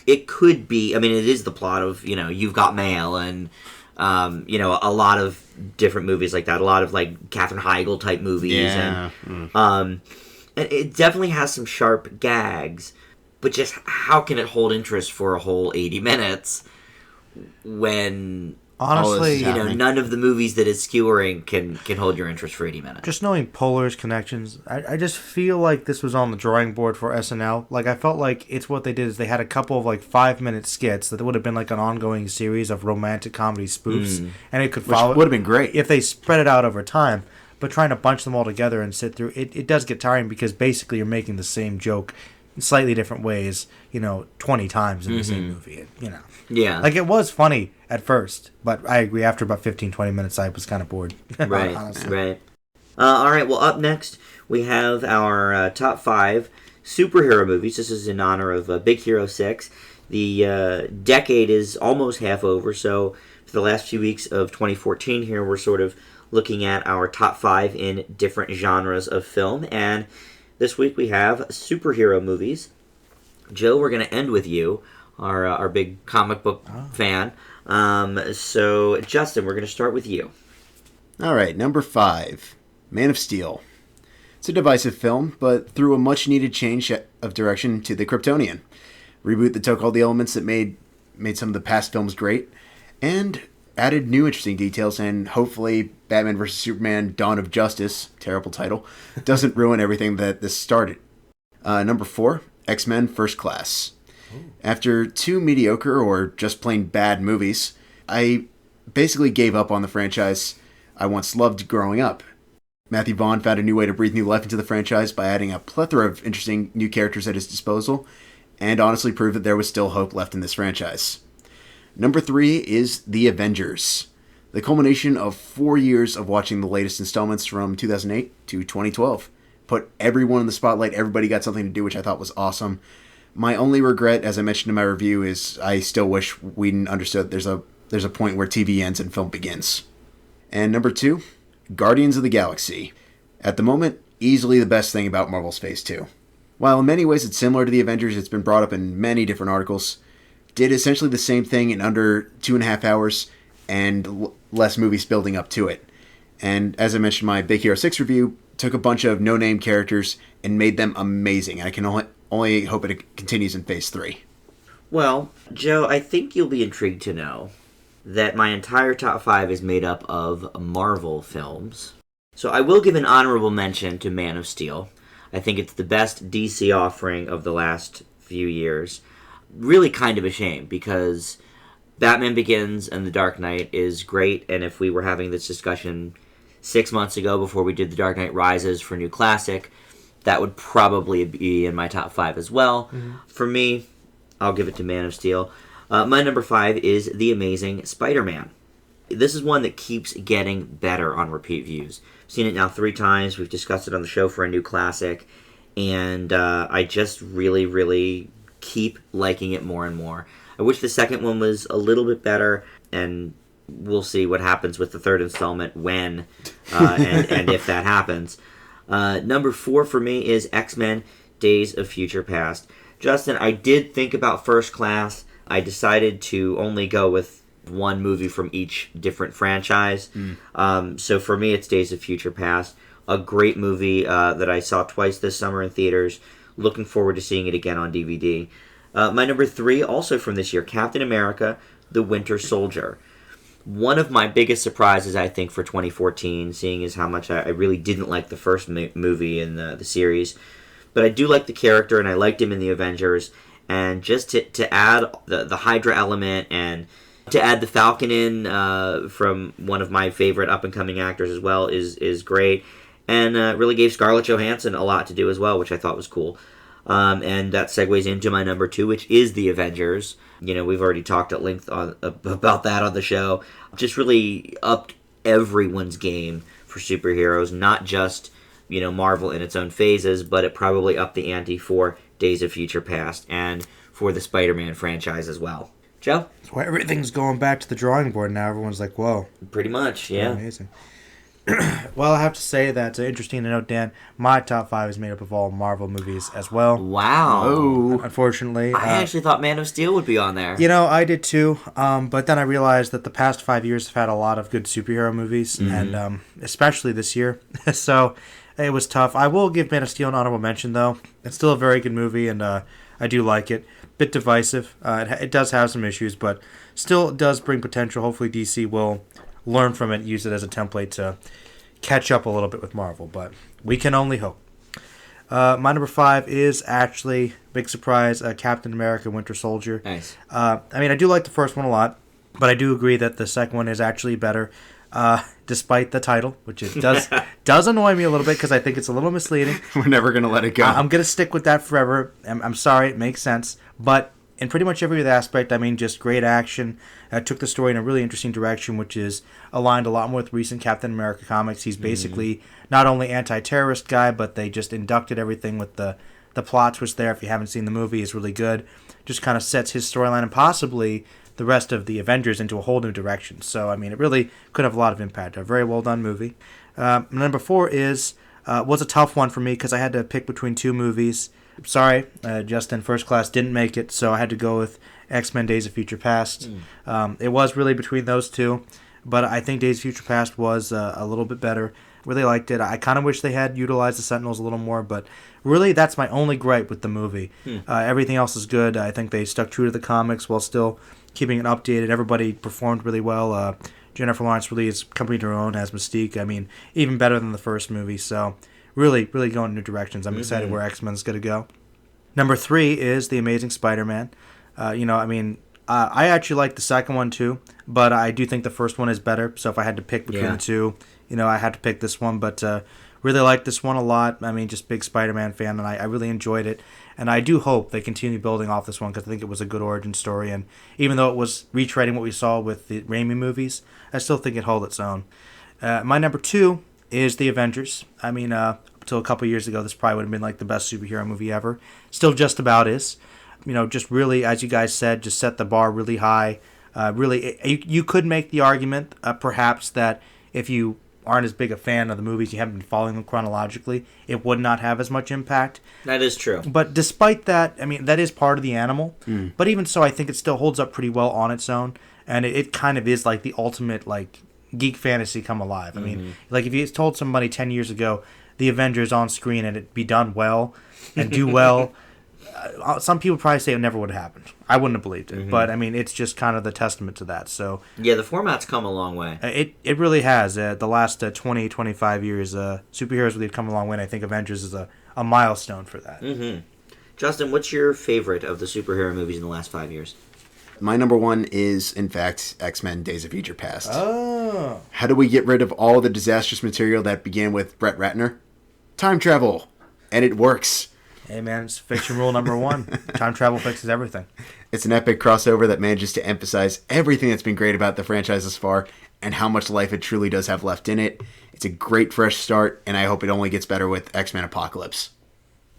it could be. I mean, it is the plot of, you know, You've Got Mail and you know, a lot of different movies like that. A lot of like Katherine Heigl type movies. Yeah. And it definitely has some sharp gags, but just how can it hold interest for a whole 80 minutes when Honestly, you know, none of the movies that it's skewering can hold your interest for 80 minutes. just knowing Poehler's connections, I just feel like this was on the drawing board for SNL. Like, I felt like it's what they did is they had a couple of like 5-minute skits that would have been like an ongoing series of romantic comedy spoofs, and it could follow. Which would have been great if they spread it out over time. But trying to bunch them all together and sit through it does get tiring because basically you're making the same joke in slightly different ways, you know, 20 times in the same movie. You know, Yeah. like it was funny at first, but I agree. After about 15-20 minutes, I was kind of bored. Right, honestly. right. All right, well, up next, we have our top 5 superhero movies. This is in honor of Big Hero 6. The decade is almost half over, so for the last few weeks of 2014 here, we're sort of looking at our top 5 in different genres of film. And this week we have superhero movies. Joe, we're going to end with you, our big comic book fan. So, Justin, we're going to start with you. All right, number 5, Man of Steel. It's a divisive film, but through a much-needed change of direction to the Kryptonian. Reboot that took all the elements that made some of the past films great, and added new interesting details, and hopefully Batman vs. Superman Dawn of Justice, terrible title, doesn't ruin everything that this started. Number 4, X-Men First Class. After 2 mediocre or just plain bad movies, I basically gave up on the franchise I once loved growing up. Matthew Vaughn found a new way to breathe new life into the franchise by adding a plethora of interesting new characters at his disposal, and honestly proved that there was still hope left in this franchise. Number 3 is The Avengers. The culmination of 4 years of watching the latest installments from 2008 to 2012. Put everyone in the spotlight, everybody got something to do, which I thought was awesome. My only regret, as I mentioned in my review, is I still wish Whedon understood there's a point where TV ends and film begins. And number 2, Guardians of the Galaxy. At the moment, easily the best thing about Marvel's Phase 2. While in many ways it's similar to the Avengers, it's been brought up in many different articles, did essentially the same thing in under 2.5 hours and less movies building up to it. And as I mentioned in my Big Hero 6 review, took a bunch of no-name characters and made them amazing. I can only hope it continues in Phase 3. Well, Joe, I think you'll be intrigued to know that my entire top 5 is made up of Marvel films. So I will give an honorable mention to Man of Steel. I think it's the best DC offering of the last few years. Really kind of a shame, because Batman Begins and The Dark Knight is great, and if we were having this discussion 6 months ago before we did The Dark Knight Rises for New Classic, that would probably be in my top 5 as well. Mm-hmm. For me, I'll give it to Man of Steel. My number 5 is The Amazing Spider-Man. This is one that keeps getting better on repeat views. I've seen it now 3 times. We've discussed it on the show for a New Classic. And I just really, really keep liking it more and more. I wish the second one was a little bit better. And we'll see what happens with the third installment when and if that happens. Number 4 for me is X-Men Days of Future Past. Justin, I did think about First Class. I decided to only go with one movie from each different franchise. So for me, it's Days of Future Past. A great movie that I saw twice this summer in theaters. Looking forward to seeing it again on DVD. My number 3, also from this year, Captain America, The Winter Soldier. One of my biggest surprises, I think, for 2014, seeing as how much I really didn't like the first movie in the series. But I do like the character, and I liked him in the Avengers. And just to add the Hydra element, and to add the Falcon in from one of my favorite up-and-coming actors as well is great. And really gave Scarlett Johansson a lot to do as well, which I thought was cool. And that segues into my number 2, which is The Avengers. You know, we've already talked at length about that on the show. Just really upped everyone's game for superheroes, not just, you know, Marvel in its own phases, but it probably upped the ante for Days of Future Past and for the Spider-Man franchise as well. Joe? Well, everything's going back to the drawing board now. Everyone's like, whoa. Pretty much, yeah. Amazing. Well, I have to say that interesting to note, Dan, my top 5 is made up of all Marvel movies as well. Wow. Oh. Unfortunately. I actually thought Man of Steel would be on there. You know, I did too, but then I realized that the past 5 years have had a lot of good superhero movies, and especially this year. So it was tough. I will give Man of Steel an honorable mention, though. It's still a very good movie, and I do like it. Bit divisive. It does have some issues, but still does bring potential. Hopefully DC will learn from it, use it as a template to catch up a little bit with Marvel, but we can only hope. My number 5 is actually, big surprise, Captain America Winter Soldier. Nice. I mean, I do like the first one a lot, but I do agree that the second one is actually better, despite the title, which it does annoy me a little bit because I think it's a little misleading. We're never going to let it go. I'm going to stick with that forever. I'm sorry, it makes sense, but in pretty much every other aspect, I mean, just great action. Took the story in a really interesting direction, which is aligned a lot more with recent Captain America comics. He's basically not only anti-terrorist guy, but they just inducted everything with the plot twist there. If you haven't seen the movie, is really good. Just kind of sets his storyline and possibly the rest of the Avengers into a whole new direction. So, I mean, it really could have a lot of impact. A very well done movie. Number 4 was a tough one for me because I had to pick between 2 movies. Sorry, Justin, First Class didn't make it, so I had to go with X-Men Days of Future Past. It was really between those 2, but I think Days of Future Past was a little bit better. Really liked it. I kind of wish they had utilized the Sentinels a little more, but really that's my only gripe with the movie. Everything else is good. I think they stuck true to the comics while still keeping it updated. Everybody performed really well. Jennifer Lawrence really is coming to her own as Mystique. I mean, even better than the first movie, so really, really going in new directions. I'm excited where X-Men's going to go. Number 3 is The Amazing Spider-Man. I mean, I actually like the second one too, but I do think the first one is better. So if I had to pick between the two, I had to pick this one. But really like this one a lot. I mean, just big Spider-Man fan, and I really enjoyed it. And I do hope they continue building off this one because I think it was a good origin story. And even though it was retreading what we saw with the Raimi movies, I still think it held its own. My number 2 is The Avengers. I mean, up until a couple years ago, this probably would have been like the best superhero movie ever. Still just about is. Just really, as you guys said, just set the bar really high. Really, you could make the argument, perhaps, that if you aren't as big a fan of the movies, you haven't been following them chronologically, it would not have as much impact. That is true. But despite that, I mean, that is part of the animal. But even so, I think it still holds up pretty well on its own. And it kind of is like the ultimate, like, geek fantasy come alive. I mean, like, if you told somebody 10 years ago, the Avengers on screen and it'd be done well and do well, some people probably say it never would have happened. I wouldn't have believed it. But, I mean, it's just kind of the testament to that. So yeah, the format's come a long way. It really has. The last 20, 25 years, superheroes really have come a long way, and I think Avengers is a milestone for that. Justin, what's your favorite of the superhero movies in the last 5 years? My number 1 is, in fact, X-Men Days of Future Past. Oh. How do we get rid of all the disastrous material that began with Brett Ratner? Time travel. And it works. Hey, man, it's fiction rule number 1. Time travel fixes everything. It's an epic crossover that manages to emphasize everything that's been great about the franchise thus far and how much life it truly does have left in it. It's a great fresh start, and I hope it only gets better with X-Men Apocalypse.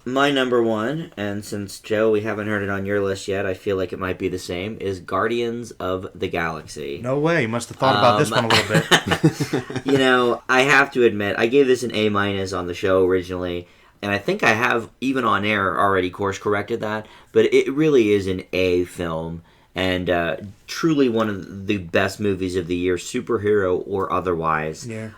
My number 1, and since, Joe, we haven't heard it on your list yet, I feel like it might be the same, is Guardians of the Galaxy. No way. You must have thought about this one a little bit. I have to admit, I gave this an A- on the show originally, and I think I have, even on air, already course-corrected that, but it really is an A film, and truly one of the best movies of the year, superhero or otherwise. Yeah.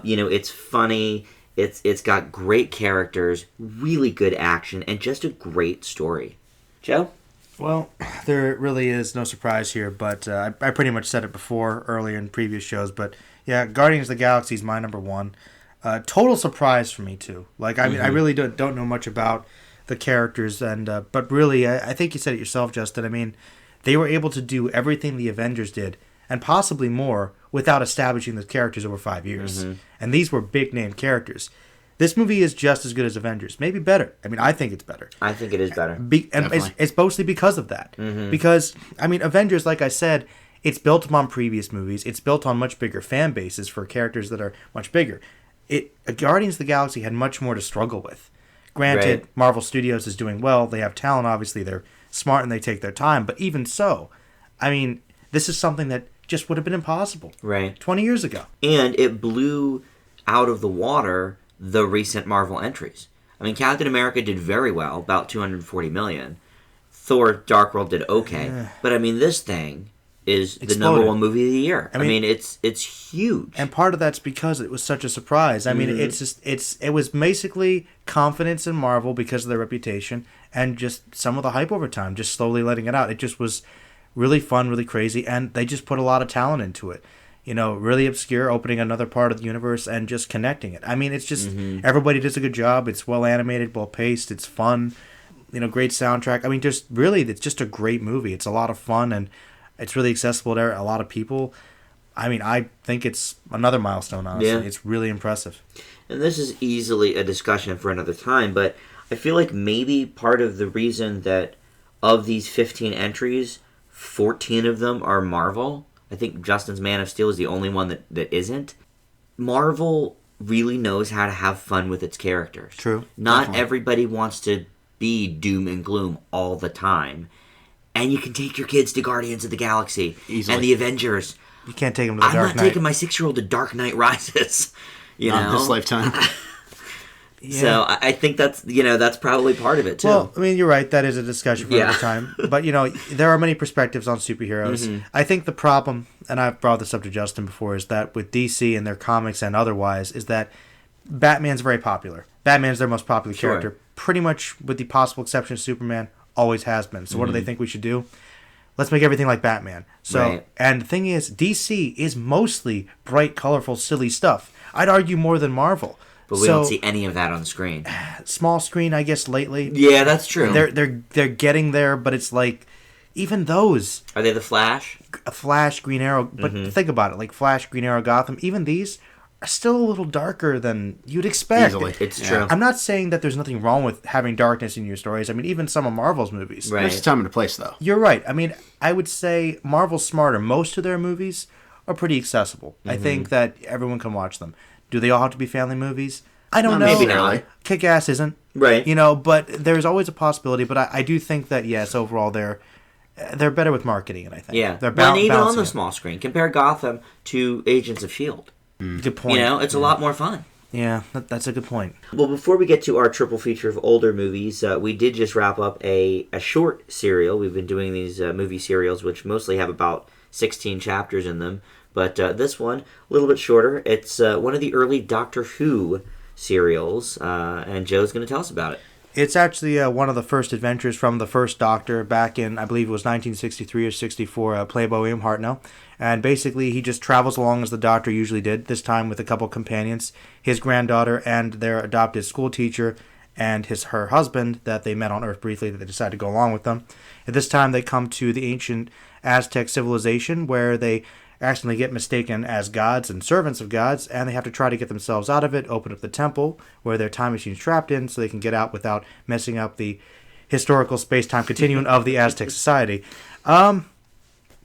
It's funny. It's got great characters, really good action, and just a great story. Joe? Well, there really is no surprise here, but I pretty much said it before earlier in previous shows, but yeah, Guardians of the Galaxy is my number 1. Total surprise for me too. Like, I mean, I really don't know much about the characters, and but really, I think you said it yourself, Justin. I mean, they were able to do everything the Avengers did, and possibly more, without establishing the characters over 5 years. And these were big name characters. This movie is just as good as Avengers, maybe better. I mean, I think it's better. I think it is better. And it's mostly because of that. Because, I mean, Avengers, like I said, it's built upon previous movies. It's built on much bigger fan bases for characters that are much bigger. Guardians of the Galaxy had much more to struggle with. Granted, right. Marvel Studios is doing well. They have talent, obviously. They're smart and they take their time. But even so, I mean, this is something that just would have been impossible. Right. 20 years ago. And it blew out of the water the recent Marvel entries. I mean, Captain America did very well, about $240 million. Thor: Dark World did okay. But I mean, this thing is the number 1 movie of the year. I mean, it's huge. And part of that's because it was such a surprise. I mean, it was basically confidence in Marvel because of their reputation and just some of the hype over time, just slowly letting it out. It just was really fun, really crazy, and they just put a lot of talent into it. Really obscure, opening another part of the universe and just connecting it. I mean, it's just everybody does a good job. It's well animated, well paced. It's fun. Great soundtrack. I mean, just really, it's just a great movie. It's a lot of fun and it's really accessible to a lot of people. I mean, I think it's another milestone, honestly. Yeah. It's really impressive. And this is easily a discussion for another time, but I feel like maybe part of the reason that of these 15 entries, 14 of them are Marvel. I think Justin's Man of Steel is the only one that isn't. Marvel really knows how to have fun with its characters. True. Not definitely. Everybody wants to be doom and gloom all the time. And you can take your kids to Guardians of the Galaxy easily. And the Avengers. You can't take them to the Dark Knight. I'm not taking my 6-year-old to Dark Knight Rises. Not this lifetime. Yeah. So I think that's probably part of it too. Well, I mean, you're right. That is a discussion for another time. But there are many perspectives on superheroes. I think the problem, and I've brought this up to Justin before, is that with DC and their comics and otherwise, is that Batman's very popular. Batman's their most popular character, pretty much with the possible exception of Superman. Always has been. So what do they think we should do? Let's make everything like Batman. So and the thing is, DC is mostly bright, colorful, silly stuff. I'd argue more than Marvel. But we don't see any of that on screen. Small screen, I guess, lately. Yeah, that's true. They're getting there, but it's like even those, Are they the Flash? Flash, Green Arrow, but think about it, like Flash, Green Arrow, Gotham, even these are still a little darker than you'd expect. Easily. It's true. I'm not saying that there's nothing wrong with having darkness in your stories. I mean, even some of Marvel's movies. Right. There's a time and a place, though. You're right. I mean, I would say Marvel's smarter. Most of their movies are pretty accessible. I think that everyone can watch them. Do they all have to be family movies? I don't know. Maybe not. Kick-Ass isn't. Right. You know, but there's always a possibility. But I do think that, yes, overall they're better with marketing, and I think. Yeah. They're Well, and even on balancing the it. small screen, compare Gotham to Agents of S.H.I.E.L.D. Good point. You know, it's a lot more fun. Yeah, that's a good point. Well, before we get to our triple feature of older movies, we did just wrap up a short serial. We've been doing these movie serials, which mostly have about 16 chapters in them. But this one, a little bit shorter. It's one of the early Doctor Who serials, and Joe's going to tell us about it. It's actually one of the first adventures from the first Doctor back in, I believe it was 1963 or 64, played by William Hartnell. And basically, he just travels along as the Doctor usually did, this time with a couple companions, his granddaughter and their adopted school teacher, and her husband that they met on Earth briefly that they decided to go along with them. At this time, they come to the ancient Aztec civilization where they accidentally get mistaken as gods and servants of gods, and they have to try to get themselves out of it, open up the temple where their time machine's trapped in so they can get out without messing up the historical space-time continuum of the Aztec society.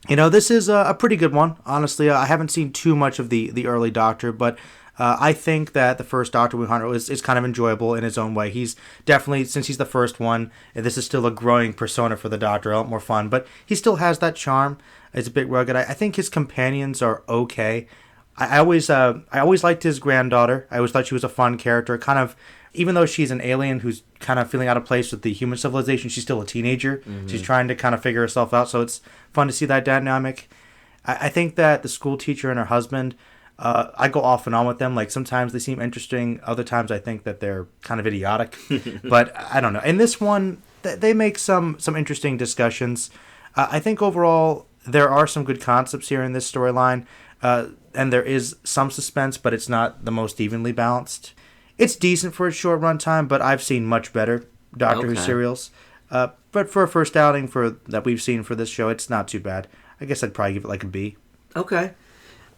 You know, this is a pretty good one, honestly. I haven't seen too much of the early Doctor, but I think that the first Doctor Who Hunter is kind of enjoyable in his own way. He's definitely, since he's the first one, this is still a growing persona for the Doctor, a lot more fun, but he still has that charm. It's a bit rugged. I think his companions are okay. I always liked his granddaughter. I always thought she was a fun character. Kind of, even though she's an alien who's kind of feeling out of place with the human civilization, she's still a teenager. She's trying to kind of figure herself out, so it's fun to see that dynamic. I think that the school teacher and her husband, I go off and on with them. Like, sometimes they seem interesting. Other times I think that they're kind of idiotic. But I don't know. In this one, they make some interesting discussions. I think overall there are some good concepts here in this storyline. And there is some suspense, but it's not the most evenly balanced. It's decent for a short runtime, but I've seen much better Doctor Who serials. But for a first outing that we've seen for this show, it's not too bad. I guess I'd probably give it like a B. Okay.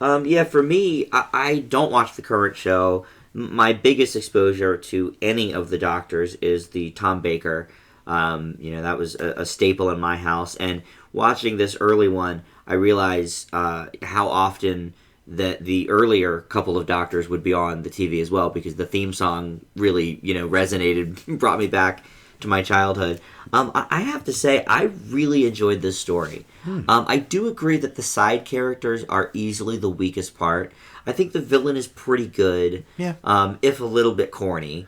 Yeah, for me, I don't watch the current show. My biggest exposure to any of the Doctors is the Tom Baker. That was a staple in my house. And watching this early one, I realized how often that the earlier couple of Doctors would be on the TV as well, because the theme song really, resonated, brought me back to my childhood. I have to say, I really enjoyed this story. I do agree that the side characters are easily the weakest part. I think the villain is pretty good, if a little bit corny.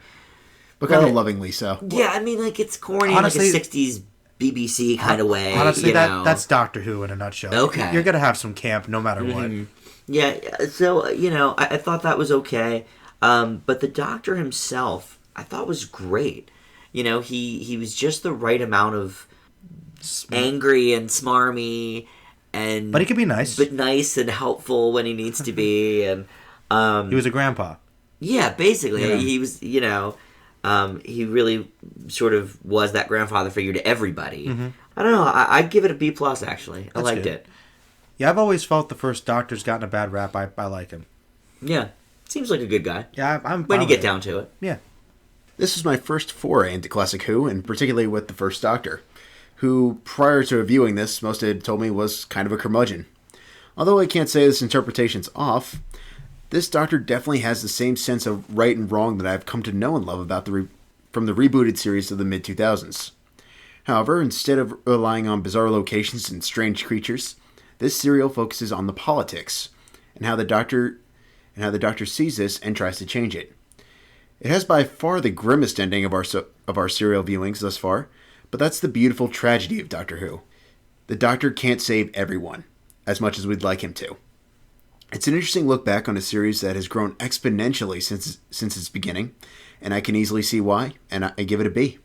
But kind of lovingly so. Yeah, I mean, like, it's corny Honestly, in like a 60s BBC kind of way. Honestly, that's Doctor Who in a nutshell. Okay. You're going to have some camp no matter what. Yeah, so, I thought that was okay. But the Doctor himself, I thought was great. He was just the right amount of angry and smarmy, but he could be nice. But nice and helpful when he needs to be. And he was a grandpa. Yeah, basically. He was, he really sort of was that grandfather figure to everybody. I don't know. I'd give it a B+, actually. I liked it. Yeah, I've always felt the first Doctor's gotten a bad rap. I like him. Yeah. Seems like a good guy. Yeah, I'm when you get down to it. Yeah. This was my first foray into classic Who, and particularly with the first Doctor, who, prior to reviewing this, most had told me was kind of a curmudgeon. Although I can't say this interpretation's off, this Doctor definitely has the same sense of right and wrong that I've come to know and love about from the rebooted series of the mid-2000s. However, instead of relying on bizarre locations and strange creatures, this serial focuses on the politics, and how the Doctor sees this and tries to change it. It has by far the grimmest ending of our serial viewings thus far, but that's the beautiful tragedy of Doctor Who. The Doctor can't save everyone, as much as we'd like him to. It's an interesting look back on a series that has grown exponentially since its beginning, and I can easily see why, and I give it a B.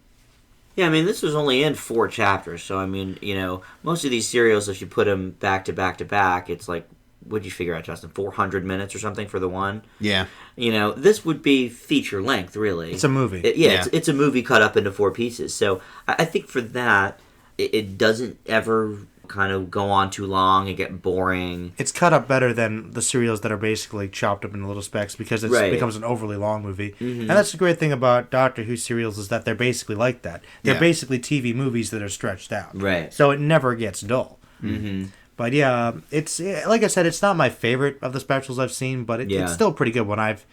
Yeah, I mean, this was only in 4 chapters, so I mean, most of these serials, if you put them back to back to back, it's like, what'd you figure out, Justin? 400 minutes or something for the one? Yeah. This would be feature length, really. It's a movie. It's a movie cut up into 4 pieces. So I think for that, it doesn't ever kind of go on too long and get boring. It's cut up better than the serials that are basically chopped up into little specks because it becomes an overly long movie. Mm-hmm. And that's the great thing about Doctor Who serials is that they're basically like that. They're basically TV movies that are stretched out. Right. So it never gets dull. Mm-hmm. But yeah, it's like I said, it's not my favorite of the specials I've seen, but it's still a pretty good one. I've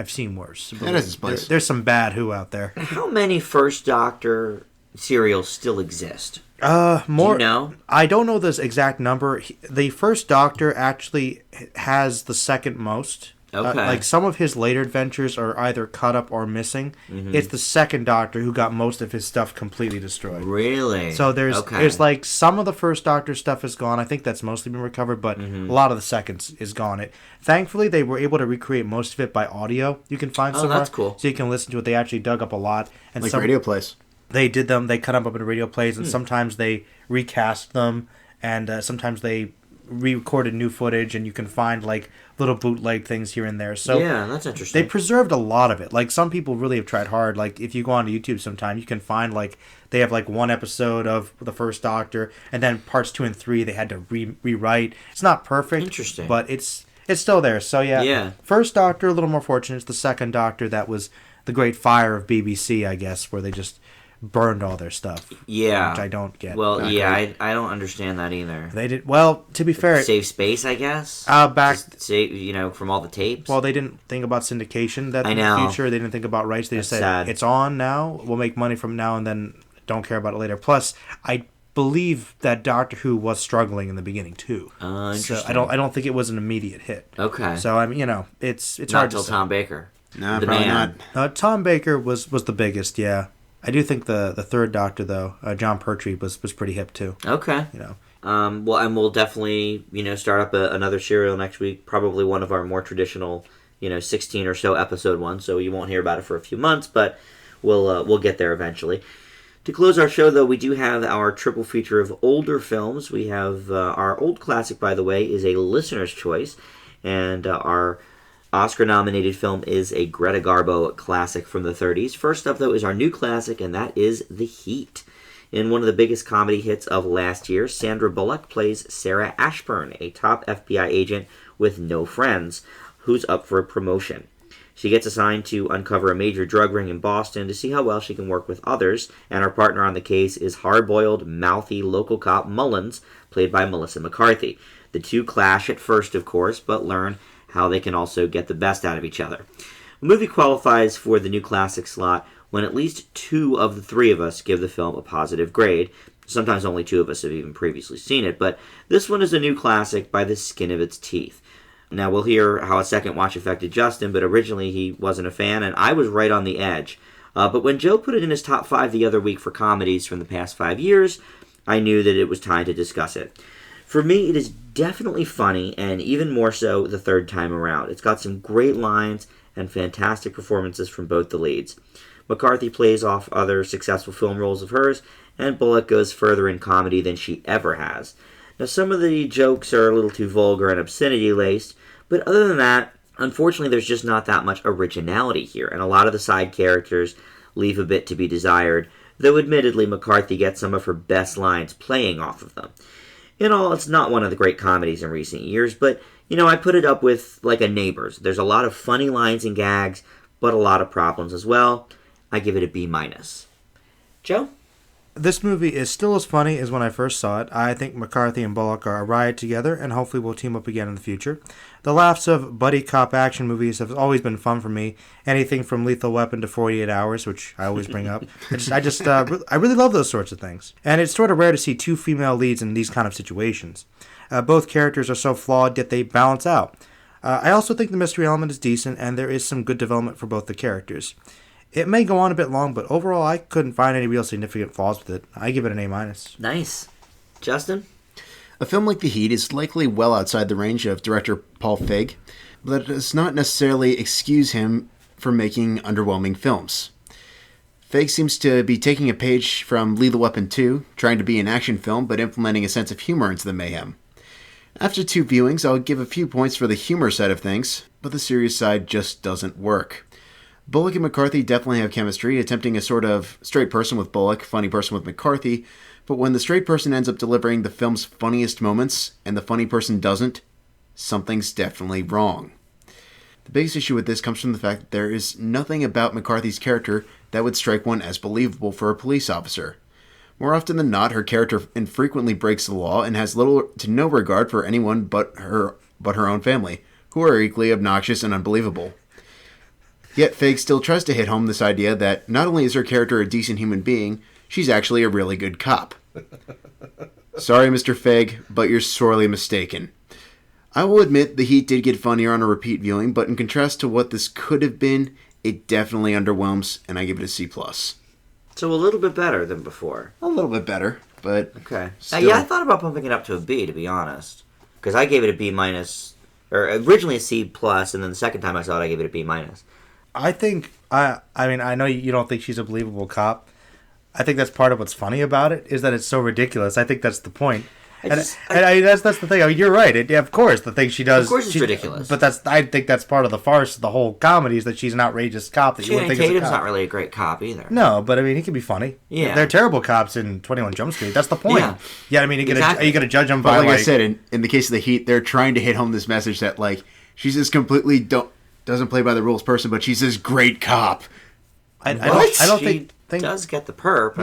seen worse. That has its place. There's some bad Who out there. How many First Doctor serials still exist? More. Do you know? I don't know the exact number. The First Doctor actually has the second most. Okay. Like some of his later adventures are either cut up or missing. Mm-hmm. It's the second Doctor who got most of his stuff completely destroyed. Really? So there's like some of the First Doctor stuff is gone. I think that's mostly been recovered, but a lot of the seconds is gone. Thankfully, they were able to recreate most of it by audio. You can find somewhere. That's cool. So you can listen to it. They actually dug up a lot. And like radio plays. They did them. They cut them up into radio plays, and sometimes they recast them, and sometimes they re-recorded new footage, and you can find like little bootleg things here and there. So yeah, that's interesting. They preserved a lot of it. Like some people really have tried hard. Like if you go onto YouTube sometime, you can find like they have like one episode of the First Doctor, and then parts 2 and 3 they had to rewrite. It's not perfect, interesting, but it's still there. So yeah. First Doctor a little more fortunate. It's the Second Doctor that was the great fire of BBC, I guess, where they just burned all their stuff. Yeah. Which I don't get. Well, I don't understand that either. They did, well, to be fair... Save space, I guess? Just save, from all the tapes? Well, they didn't think about syndication in the future. They didn't think about rights. They just said, it's on now, we'll make money from now, and then don't care about it later. Plus, I believe that Doctor Who was struggling in the beginning, too. Interesting. So I don't think it was an immediate hit. Okay. So, it's not hard to until say. Tom Baker. No, probably not. Tom Baker was the biggest, yeah. I do think the third Doctor, though, John Pertwee, was pretty hip, too. Okay. Well, and we'll definitely, start up another serial next week, probably one of our more traditional, 16 or so episode ones, so you won't hear about it for a few months, but we'll get there eventually. To close our show, though, we do have our triple feature of older films. We have our old classic, by the way, is a listener's choice, and our Oscar-nominated film is a Greta Garbo classic from the 30s. First up, though, is our new classic, and that is The Heat. In one of the biggest comedy hits of last year, Sandra Bullock plays Sarah Ashburn, a top FBI agent with no friends, who's up for a promotion. She gets assigned to uncover a major drug ring in Boston to see how well she can work with others, and her partner on the case is hard-boiled, mouthy local cop Mullins, played by Melissa McCarthy. The two clash at first, of course, but learn how they can also get the best out of each other. The movie qualifies for the new classic slot when at least 2 of the 3 of us give the film a positive grade. Sometimes only 2 of us have even previously seen it, but this one is a new classic by the skin of its teeth. Now we'll hear how a second watch affected Justin, but originally he wasn't a fan, and I was right on the edge. But when Joe put it in his top 5 the other week for comedies from the past 5 years, I knew that it was time to discuss it. For me, it is definitely funny, and even more so the third time around. It's got some great lines and fantastic performances from both the leads. McCarthy plays off other successful film roles of hers, and Bullock goes further in comedy than she ever has. Now, some of the jokes are a little too vulgar and obscenity-laced, but other than that, unfortunately, there's just not that much originality here, and a lot of the side characters leave a bit to be desired, though admittedly McCarthy gets some of her best lines playing off of them. In all, it's not one of the great comedies in recent years, but, I put it up with, like, a Neighbors. There's a lot of funny lines and gags, but a lot of problems as well. I give it a B-. Joe? This movie is still as funny as when I first saw it. I think McCarthy and Bullock are a riot together, and hopefully we'll team up again in the future. The laughs of buddy cop action movies have always been fun for me. Anything from Lethal Weapon to 48 Hours, which I always bring up. I really love those sorts of things. And it's sort of rare to see 2 female leads in these kind of situations. Both characters are so flawed, yet they balance out. I also think the mystery element is decent, and there is some good development for both the characters. It may go on a bit long, but overall I couldn't find any real significant flaws with it. I give it an A-. Nice. Justin? A film like The Heat is likely well outside the range of director Paul Feig, but it does not necessarily excuse him from making underwhelming films. Feig seems to be taking a page from Lethal Weapon 2, trying to be an action film but implementing a sense of humor into the mayhem. After 2 viewings, I'll give a few points for the humor side of things, but the serious side just doesn't work. Bullock and McCarthy definitely have chemistry, attempting a sort of straight person with Bullock, funny person with McCarthy, but when the straight person ends up delivering the film's funniest moments and the funny person doesn't, something's definitely wrong. The biggest issue with this comes from the fact that there is nothing about McCarthy's character that would strike one as believable for a police officer. More often than not, her character infrequently breaks the law and has little to no regard for anyone but her own family, who are equally obnoxious and unbelievable. Yet Feig still tries to hit home this idea that not only is her character a decent human being, she's actually a really good cop. Sorry, Mr. Feig, but you're sorely mistaken. I will admit the Heat did get funnier on a repeat viewing, but in contrast to what this could have been, it definitely underwhelms, and I give it a C+. So a little bit better than before. A little bit better, but Okay. still. Yeah, I thought about bumping it up to a B, to be honest. Because I gave it a B minus, or originally a C plus, and then the second time I saw it, I gave it a B minus. I think I mean I know you don't think she's a believable cop. I think that's part of what's funny about it is that it's so ridiculous. I think that's the point. That's the thing. I mean, you're right. Of course, the thing she does. Of course, it's ridiculous. But I think that's part of the farce. The whole comedy is that she's an outrageous cop that you wouldn't think is a Tatum's cop. not really a great cop either. No, but I mean, he can be funny. Yeah, they're terrible cops in 21 Jump Street. That's the point. Yeah, I mean, are you gonna judge them But by like I said, in the case of the Heat, they're trying to hit home this message that like she's this completely doesn't play by the rules person, but she's this great cop. I don't think does get the perp.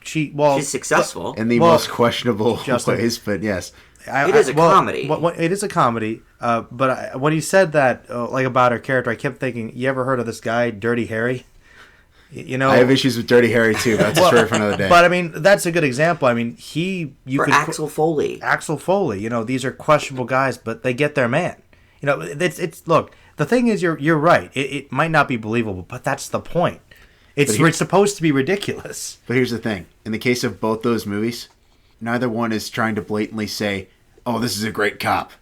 She's successful in the most questionable ways, but yes, it is a comedy. It is a comedy. But when you said that, like about her character, I kept thinking, you ever heard of this guy, Dirty Harry? You know, I have issues with Dirty Harry too. But that's a story for another day. But I mean, that's a good example. I mean, Axel Foley. Axel Foley. You know, these are questionable guys, but they get their man. You know, it's look. The thing is, you're right. It might not be believable, but that's the point. It's supposed to be ridiculous. But here's the thing. In the case of both those movies, neither one is trying to blatantly say, oh, this is a great cop.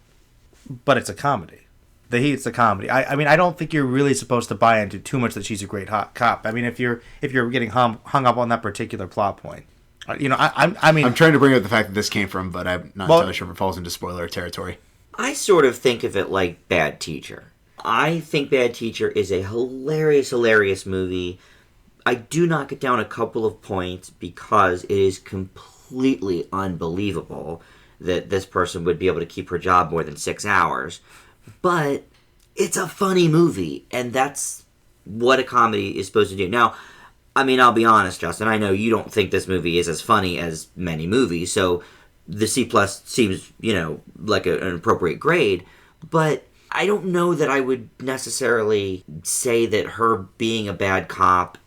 But it's a comedy. The Heat's a comedy. I mean, I don't think you're really supposed to buy into too much that she's a great cop. I mean, if you're getting hung up on that particular plot point. You know, I'm trying to bring up the fact that this came from, but I'm not entirely sure if it falls into spoiler territory. I sort of think of it like Bad Teacher. I think Bad Teacher is a hilarious movie. I do knock it down a couple of points because it is completely unbelievable that this person would be able to keep her job more than 6 hours. But it's a funny movie, and that's what a comedy is supposed to do. Now, I mean, I'll be honest, Justin, I know you don't think this movie is as funny as many movies, so the C plus seems, like an appropriate grade, but I don't know that I would necessarily say that her being a bad cop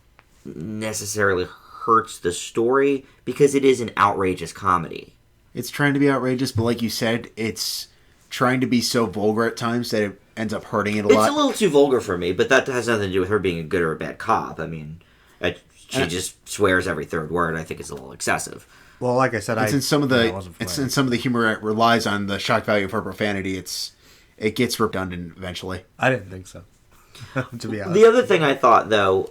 necessarily hurts the story because it is an outrageous comedy. It's trying to be outrageous, but like you said, it's trying to be so vulgar at times that it ends up hurting it a lot. It's a little too vulgar for me, but that has nothing to do with her being a good or a bad cop. I mean, she just swears every third word. I think it's a little excessive. Well, like I said, in some of the humor it relies on the shock value of her profanity. It gets redundant eventually. I didn't think so. To be honest. The other thing I thought, though,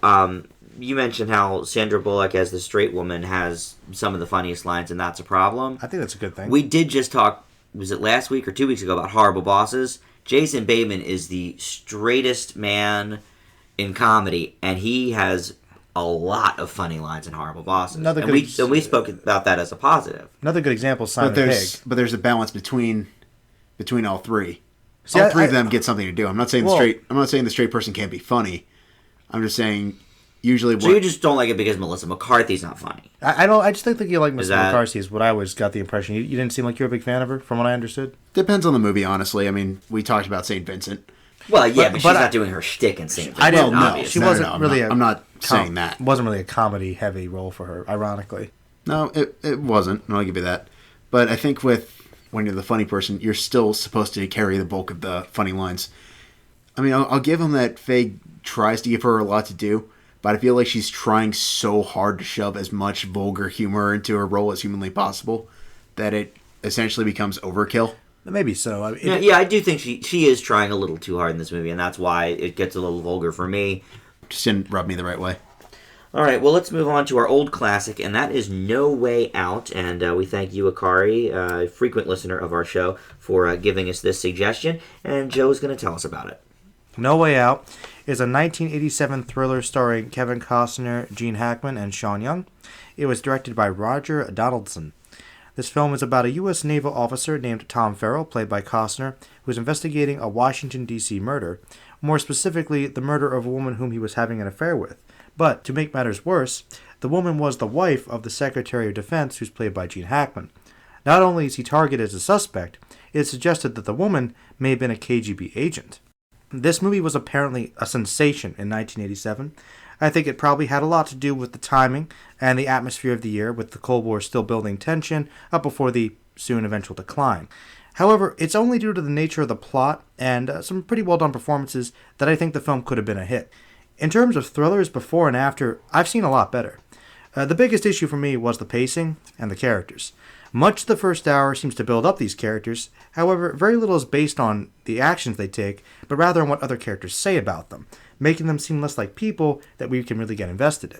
you mentioned how Sandra Bullock as the straight woman has some of the funniest lines, and that's a problem. I think that's a good thing. We did just talk, was it last week or 2 weeks ago, about Horrible Bosses? Jason Bateman is the straightest man in comedy, and he has a lot of funny lines in Horrible Bosses. And we spoke about that as a positive. Another good example is Simon Pegg. But there's a balance between all three. See, all three of them get something to do. I'm not saying the straight person can't be funny. I'm just saying usually. So you just don't like it because Melissa McCarthy's not funny. I don't. I just think that you like Melissa McCarthy is what I always got the impression. You didn't seem like you're a big fan of her, from what I understood. Depends on the movie, honestly. I mean, we talked about St. Vincent. Well, yeah, but she's not doing her shtick in St. Vincent. I didn't know. Obviously. She wasn't really. I'm not saying that. Wasn't really a comedy-heavy role for her, ironically. No, it wasn't, and I'll give you that. But I think when you're the funny person, you're still supposed to carry the bulk of the funny lines. I mean, I'll give him that Feig tries to give her a lot to do, but I feel like she's trying so hard to shove as much vulgar humor into her role as humanly possible that it essentially becomes overkill. Maybe so. I do think she is trying a little too hard in this movie, and that's why it gets a little vulgar for me. Just didn't rub me the right way. All right, well, let's move on to our old classic, and that is No Way Out. And we thank you, Akari, a frequent listener of our show, for giving us this suggestion. And Joe's going to tell us about it. No Way Out is a 1987 thriller starring Kevin Costner, Gene Hackman, and Sean Young. It was directed by Roger Donaldson. This film is about a U.S. naval officer named Tom Farrell, played by Costner, who is investigating a Washington, D.C. murder, more specifically, the murder of a woman whom he was having an affair with. But, to make matters worse, the woman was the wife of the Secretary of Defense, who's played by Gene Hackman. Not only is he targeted as a suspect, it is suggested that the woman may have been a KGB agent. This movie was apparently a sensation in 1987. I think it probably had a lot to do with the timing and the atmosphere of the year, with the Cold War still building tension up before the soon eventual decline. However, it's only due to the nature of the plot and some pretty well done performances that I think the film could have been a hit. In terms of thrillers before and after, I've seen a lot better. The biggest issue for me was the pacing and the characters. Much of the first hour seems to build up these characters, however, very little is based on the actions they take, but rather on what other characters say about them, making them seem less like people that we can really get invested in.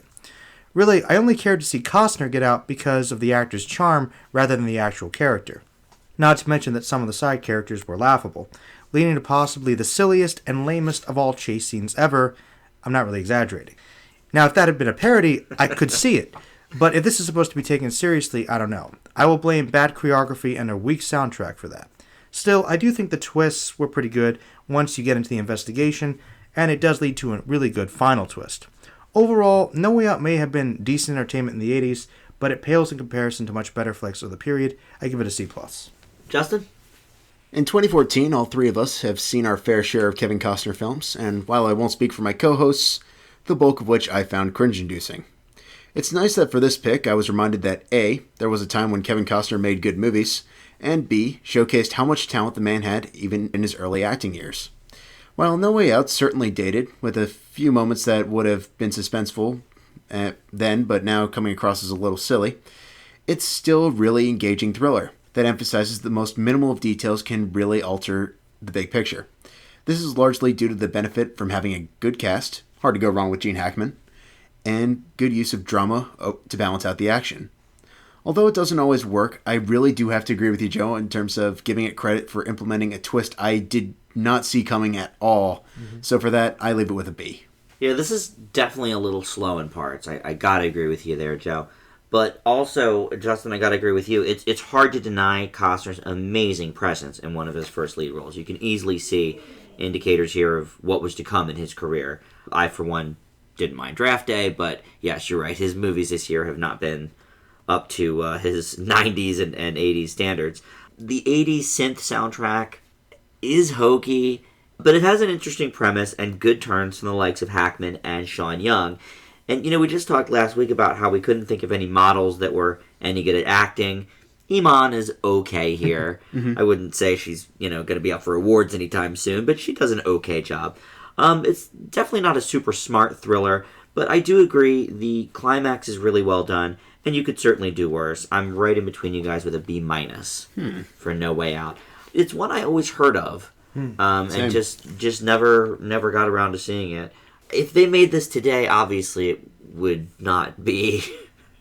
Really, I only cared to see Costner get out because of the actor's charm rather than the actual character. Not to mention that some of the side characters were laughable, leading to possibly the silliest and lamest of all chase scenes ever. I'm not really exaggerating. Now, if that had been a parody, I could see it. But if this is supposed to be taken seriously, I don't know. I will blame bad choreography and a weak soundtrack for that. Still, I do think the twists were pretty good once you get into the investigation, and it does lead to a really good final twist. Overall, No Way Out may have been decent entertainment in the 80s, but it pales in comparison to much better flicks of the period. I give it a C+. Justin? In 2014, all three of us have seen our fair share of Kevin Costner films, and while I won't speak for my co-hosts, the bulk of which I found cringe-inducing. It's nice that for this pick, I was reminded that A, there was a time when Kevin Costner made good movies, and B, showcased how much talent the man had even in his early acting years. While No Way Out's certainly dated, with a few moments that would have been suspenseful then, but now coming across as a little silly, it's still a really engaging thriller that emphasizes the most minimal of details can really alter the big picture. This is largely due to the benefit from having a good cast, hard to go wrong with Gene Hackman, and good use of drama to balance out the action. Although it doesn't always work, I really do have to agree with you, Joe, in terms of giving it credit for implementing a twist I did not see coming at all. Mm-hmm. So for that, I leave it with a B. Yeah, this is definitely a little slow in parts. I gotta agree with you there, Joe. But also, Justin, I gotta agree with you. It's hard to deny Costner's amazing presence in one of his first lead roles. You can easily see indicators here of what was to come in his career. I, for one, didn't mind Draft Day, but yes, you're right. His movies this year have not been up to his 90s and 80s standards. The 80s synth soundtrack is hokey, but it has an interesting premise and good turns from the likes of Hackman and Sean Young. And, we just talked last week about how we couldn't think of any models that were any good at acting. Iman is okay here. Mm-hmm. I wouldn't say she's, going to be up for awards anytime soon, but she does an okay job. It's definitely not a super smart thriller, but I do agree the climax is really well done, and you could certainly do worse. I'm right in between you guys with a B- for No Way Out. It's one I always heard of, and just never got around to seeing it. If they made this today, obviously it would not be,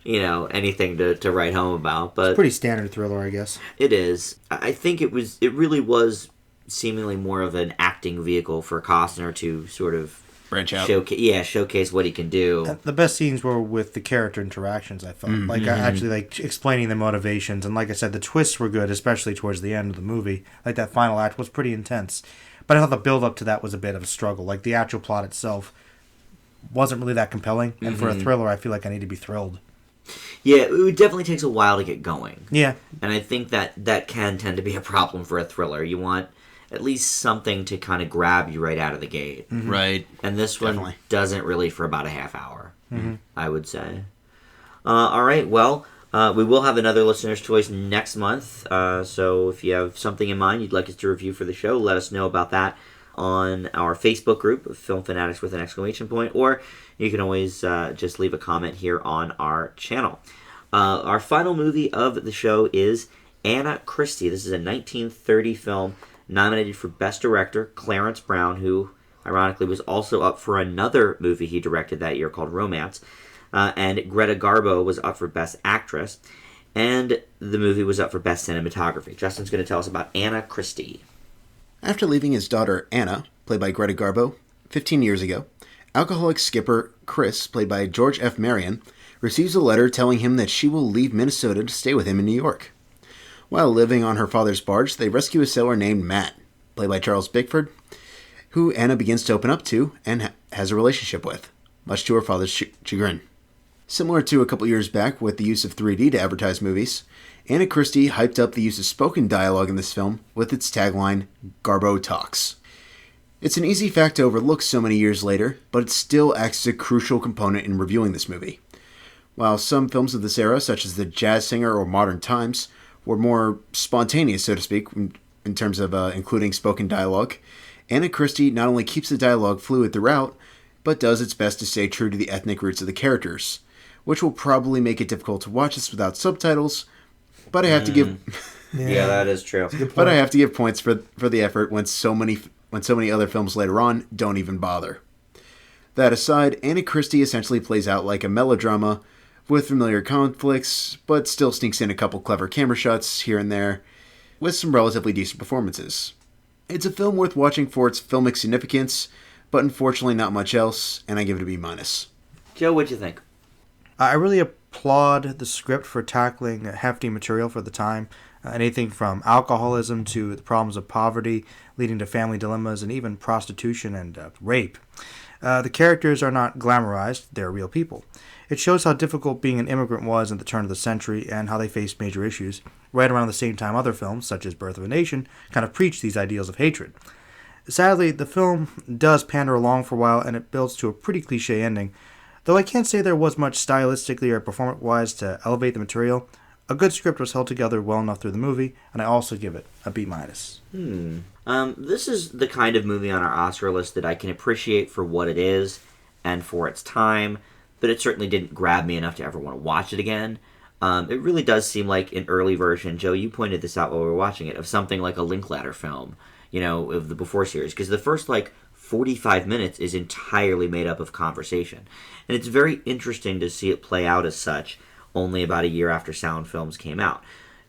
anything to write home about. But it's a pretty standard thriller, I guess. It is. I think it really was seemingly more of an acting vehicle for Costner to sort of branch out. Showcase what he can do. The best scenes were with the character interactions, I thought. Mm-hmm. Actually explaining the motivations, and like I said, the twists were good, especially towards the end of the movie. Like that final act was pretty intense. But I thought the build up to that was a bit of a struggle. Like the actual plot itself wasn't really that compelling, and for a thriller, I feel like I need to be thrilled. Yeah, it definitely takes a while to get going. Yeah. And I think that can tend to be a problem for a thriller. You want at least something to kind of grab you right out of the gate. Mm-hmm. Right. And this one doesn't really for about a half hour, I would say. All right, well, we will have another listener's choice next month. So if you have something in mind you'd like us to review for the show, let us know about that on our Facebook group, Film Fanatics with an exclamation point, or you can always just leave a comment here on our channel. Our final movie of the show is Anna Christie. This is a 1930 film nominated for Best Director, Clarence Brown, who ironically was also up for another movie he directed that year called Romance. And Greta Garbo was up for Best Actress. And the movie was up for Best Cinematography. Justin's going to tell us about Anna Christie. After leaving his daughter Anna, played by Greta Garbo, 15 years ago, alcoholic skipper Chris, played by George F. Marion, receives a letter telling him that she will leave Minnesota to stay with him in New York. While living on her father's barge, they rescue a sailor named Matt, played by Charles Bickford, who Anna begins to open up to and has a relationship with, much to her father's chagrin. Similar to a couple years back with the use of 3D to advertise movies, Anna Christie hyped up the use of spoken dialogue in this film with its tagline, Garbo Talks. It's an easy fact to overlook so many years later, but it still acts as a crucial component in reviewing this movie. While some films of this era, such as The Jazz Singer or Modern Times, were more spontaneous, so to speak, in terms of including spoken dialogue, Anna Christie not only keeps the dialogue fluid throughout, but does its best to stay true to the ethnic roots of the characters, which will probably make it difficult to watch this without subtitles, but I have to give... Yeah, that is true. But I have to give points for the effort when so many other films later on don't even bother. That aside, Anna Christie essentially plays out like a melodrama with familiar conflicts, but still sneaks in a couple clever camera shots here and there, with some relatively decent performances. It's a film worth watching for its filmic significance, but unfortunately not much else, and I give it a B-. Joe, what'd you think? I really applaud the script for tackling hefty material for the time. Anything from alcoholism to the problems of poverty, leading to family dilemmas, and even prostitution and rape. The characters are not glamorized, they're real people. It shows how difficult being an immigrant was at the turn of the century and how they faced major issues. Right around the same time other films, such as Birth of a Nation, kind of preach these ideals of hatred. Sadly, the film does pander along for a while and it builds to a pretty cliche ending. Though I can't say there was much stylistically or performance-wise to elevate the material, a good script was held together well enough through the movie, and I also give it a B-. This is the kind of movie on our Oscar list that I can appreciate for what it is and for its time, but it certainly didn't grab me enough to ever want to watch it again. It really does seem like an early version, Joe, you pointed this out while we were watching it, of something like a Linklater film, of the Before series, because the first, 45 minutes is entirely made up of conversation. And it's very interesting to see it play out as such, only about a year after sound films came out.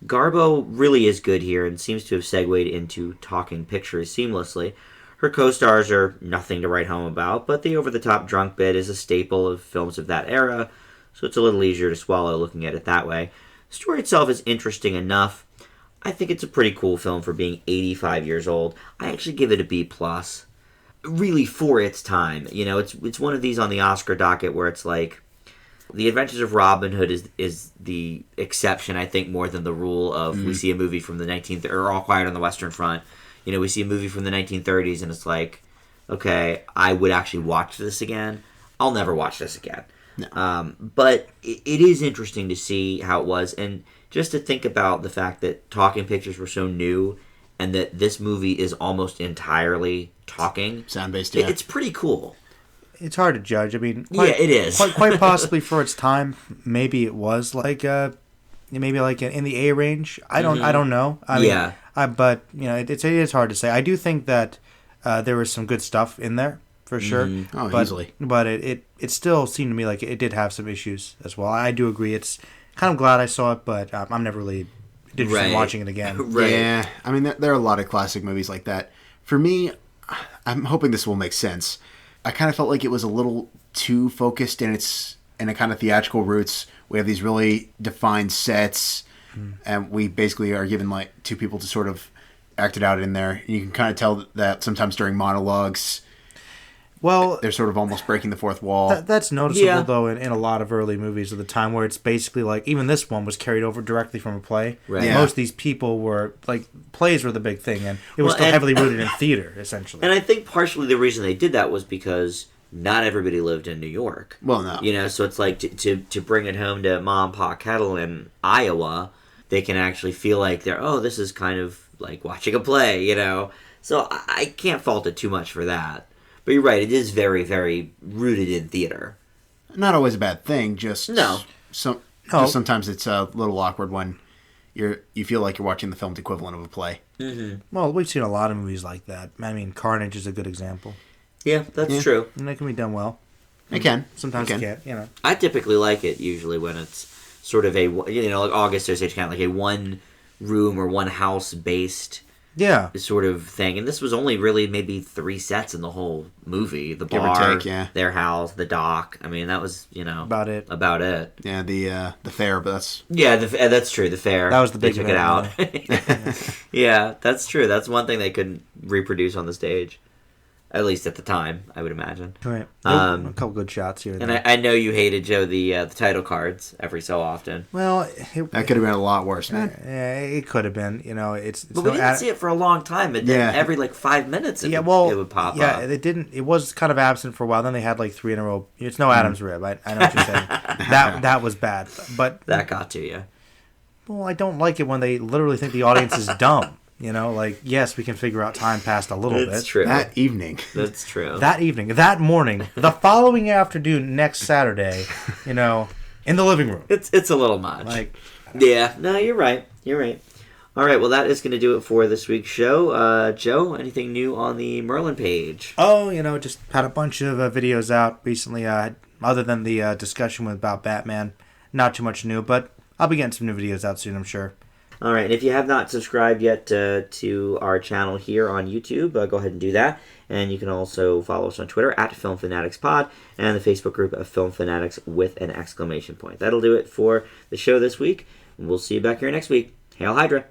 Garbo really is good here and seems to have segued into talking pictures seamlessly. Her co-stars are nothing to write home about, but the over-the-top drunk bit is a staple of films of that era, so it's a little easier to swallow looking at it that way. The story itself is interesting enough. I think it's a pretty cool film for being 85 years old. I actually give it a B+. Really for its time. It's one of these on the Oscar docket where it's like, The Adventures of Robin Hood is the exception, I think, more than the rule of we see a movie from the 1930s, or All Quiet on the Western Front. We see a movie from the 1930s and it's like, okay, I would actually watch this again. I'll never watch this again. No. But it is interesting to see how it was, and just to think about the fact that talking pictures were so new and that this movie is almost entirely talking. Sound-based, yeah. It's pretty cool. It's hard to judge. I mean, it is. quite possibly for its time, maybe it was maybe like in the A range. I don't know. But it is hard to say. I do think that there was some good stuff in there for sure. Oh, easily. But it still seemed to me like it did have some issues as well. I do agree. It's kind of glad I saw it, but I'm never really interested in watching it again. Right. Yeah, I mean, there are a lot of classic movies like that. For me, I'm hoping this will make sense. I kind of felt like it was a little too focused in a kind of theatrical roots. We have these really defined sets, and we basically are given two people to sort of act it out in there. And you can kind of tell that sometimes during monologues, well, they're sort of almost breaking the fourth wall. That's noticeable, though, in a lot of early movies of the time where it's basically even this one was carried over directly from a play. Right. Yeah. Most of these people were, plays were the big thing, and it was still heavily rooted in theater, essentially. And I think partially the reason they did that was because not everybody lived in New York. Well, no. So it's like to bring it home to Mom and Pop Kettle in Iowa, they can actually feel like this is kind of like watching a play, So I can't fault it too much for that. But you're right, it is very, very rooted in theater. Not always a bad thing, just No. sometimes it's a little awkward when you feel like you're watching the filmed equivalent of a play. Mm-hmm. Well, we've seen a lot of movies like that. I mean, Carnage is a good example. Yeah, that's true. And it can be done well. It can. Sometimes it can't, I typically like it usually when it's sort of a, like August Osage kind of like a one room or one house based Yeah. sort of thing. And this was only really maybe 3 sets in the whole movie. The Give or bar, take, yeah. their house, the dock. I mean, that was, About it. About it. Yeah, the fair, but that's... Yeah, that's true. The fair. That was the big They took it out. Yeah, that's true. That's one thing they couldn't reproduce on the stage. At least at the time, I would imagine. Right. A couple good shots here. And I know you hated, Joe, the title cards every so often. Well, That could have been a lot worse, man. yeah, it could have been. It's But we didn't see it for a long time. And then every 5 minutes it would pop up. It didn't. It was kind of absent for a while. Then they had 3 in a row. It's no Adam's rib. I know what you're saying. that was bad. But that got to you. Well, I don't like it when they literally think the audience is dumb. Yes, we can figure out time passed a little bit. That's true. That evening. That's true. That evening, that morning, the following afternoon, next Saturday, in the living room. It's a little much. Yeah, no, you're right. You're right. All right, well, that is going to do it for this week's show. Joe, anything new on the Merlin page? Oh, just had a bunch of videos out recently, other than the discussion about Batman. Not too much new, but I'll be getting some new videos out soon, I'm sure. All right, and if you have not subscribed yet to our channel here on YouTube, go ahead and do that. And you can also follow us on Twitter at Film Fanatics Pod and the Facebook group of Film Fanatics with an exclamation point. That'll do it for the show this week. And we'll see you back here next week. Hail Hydra!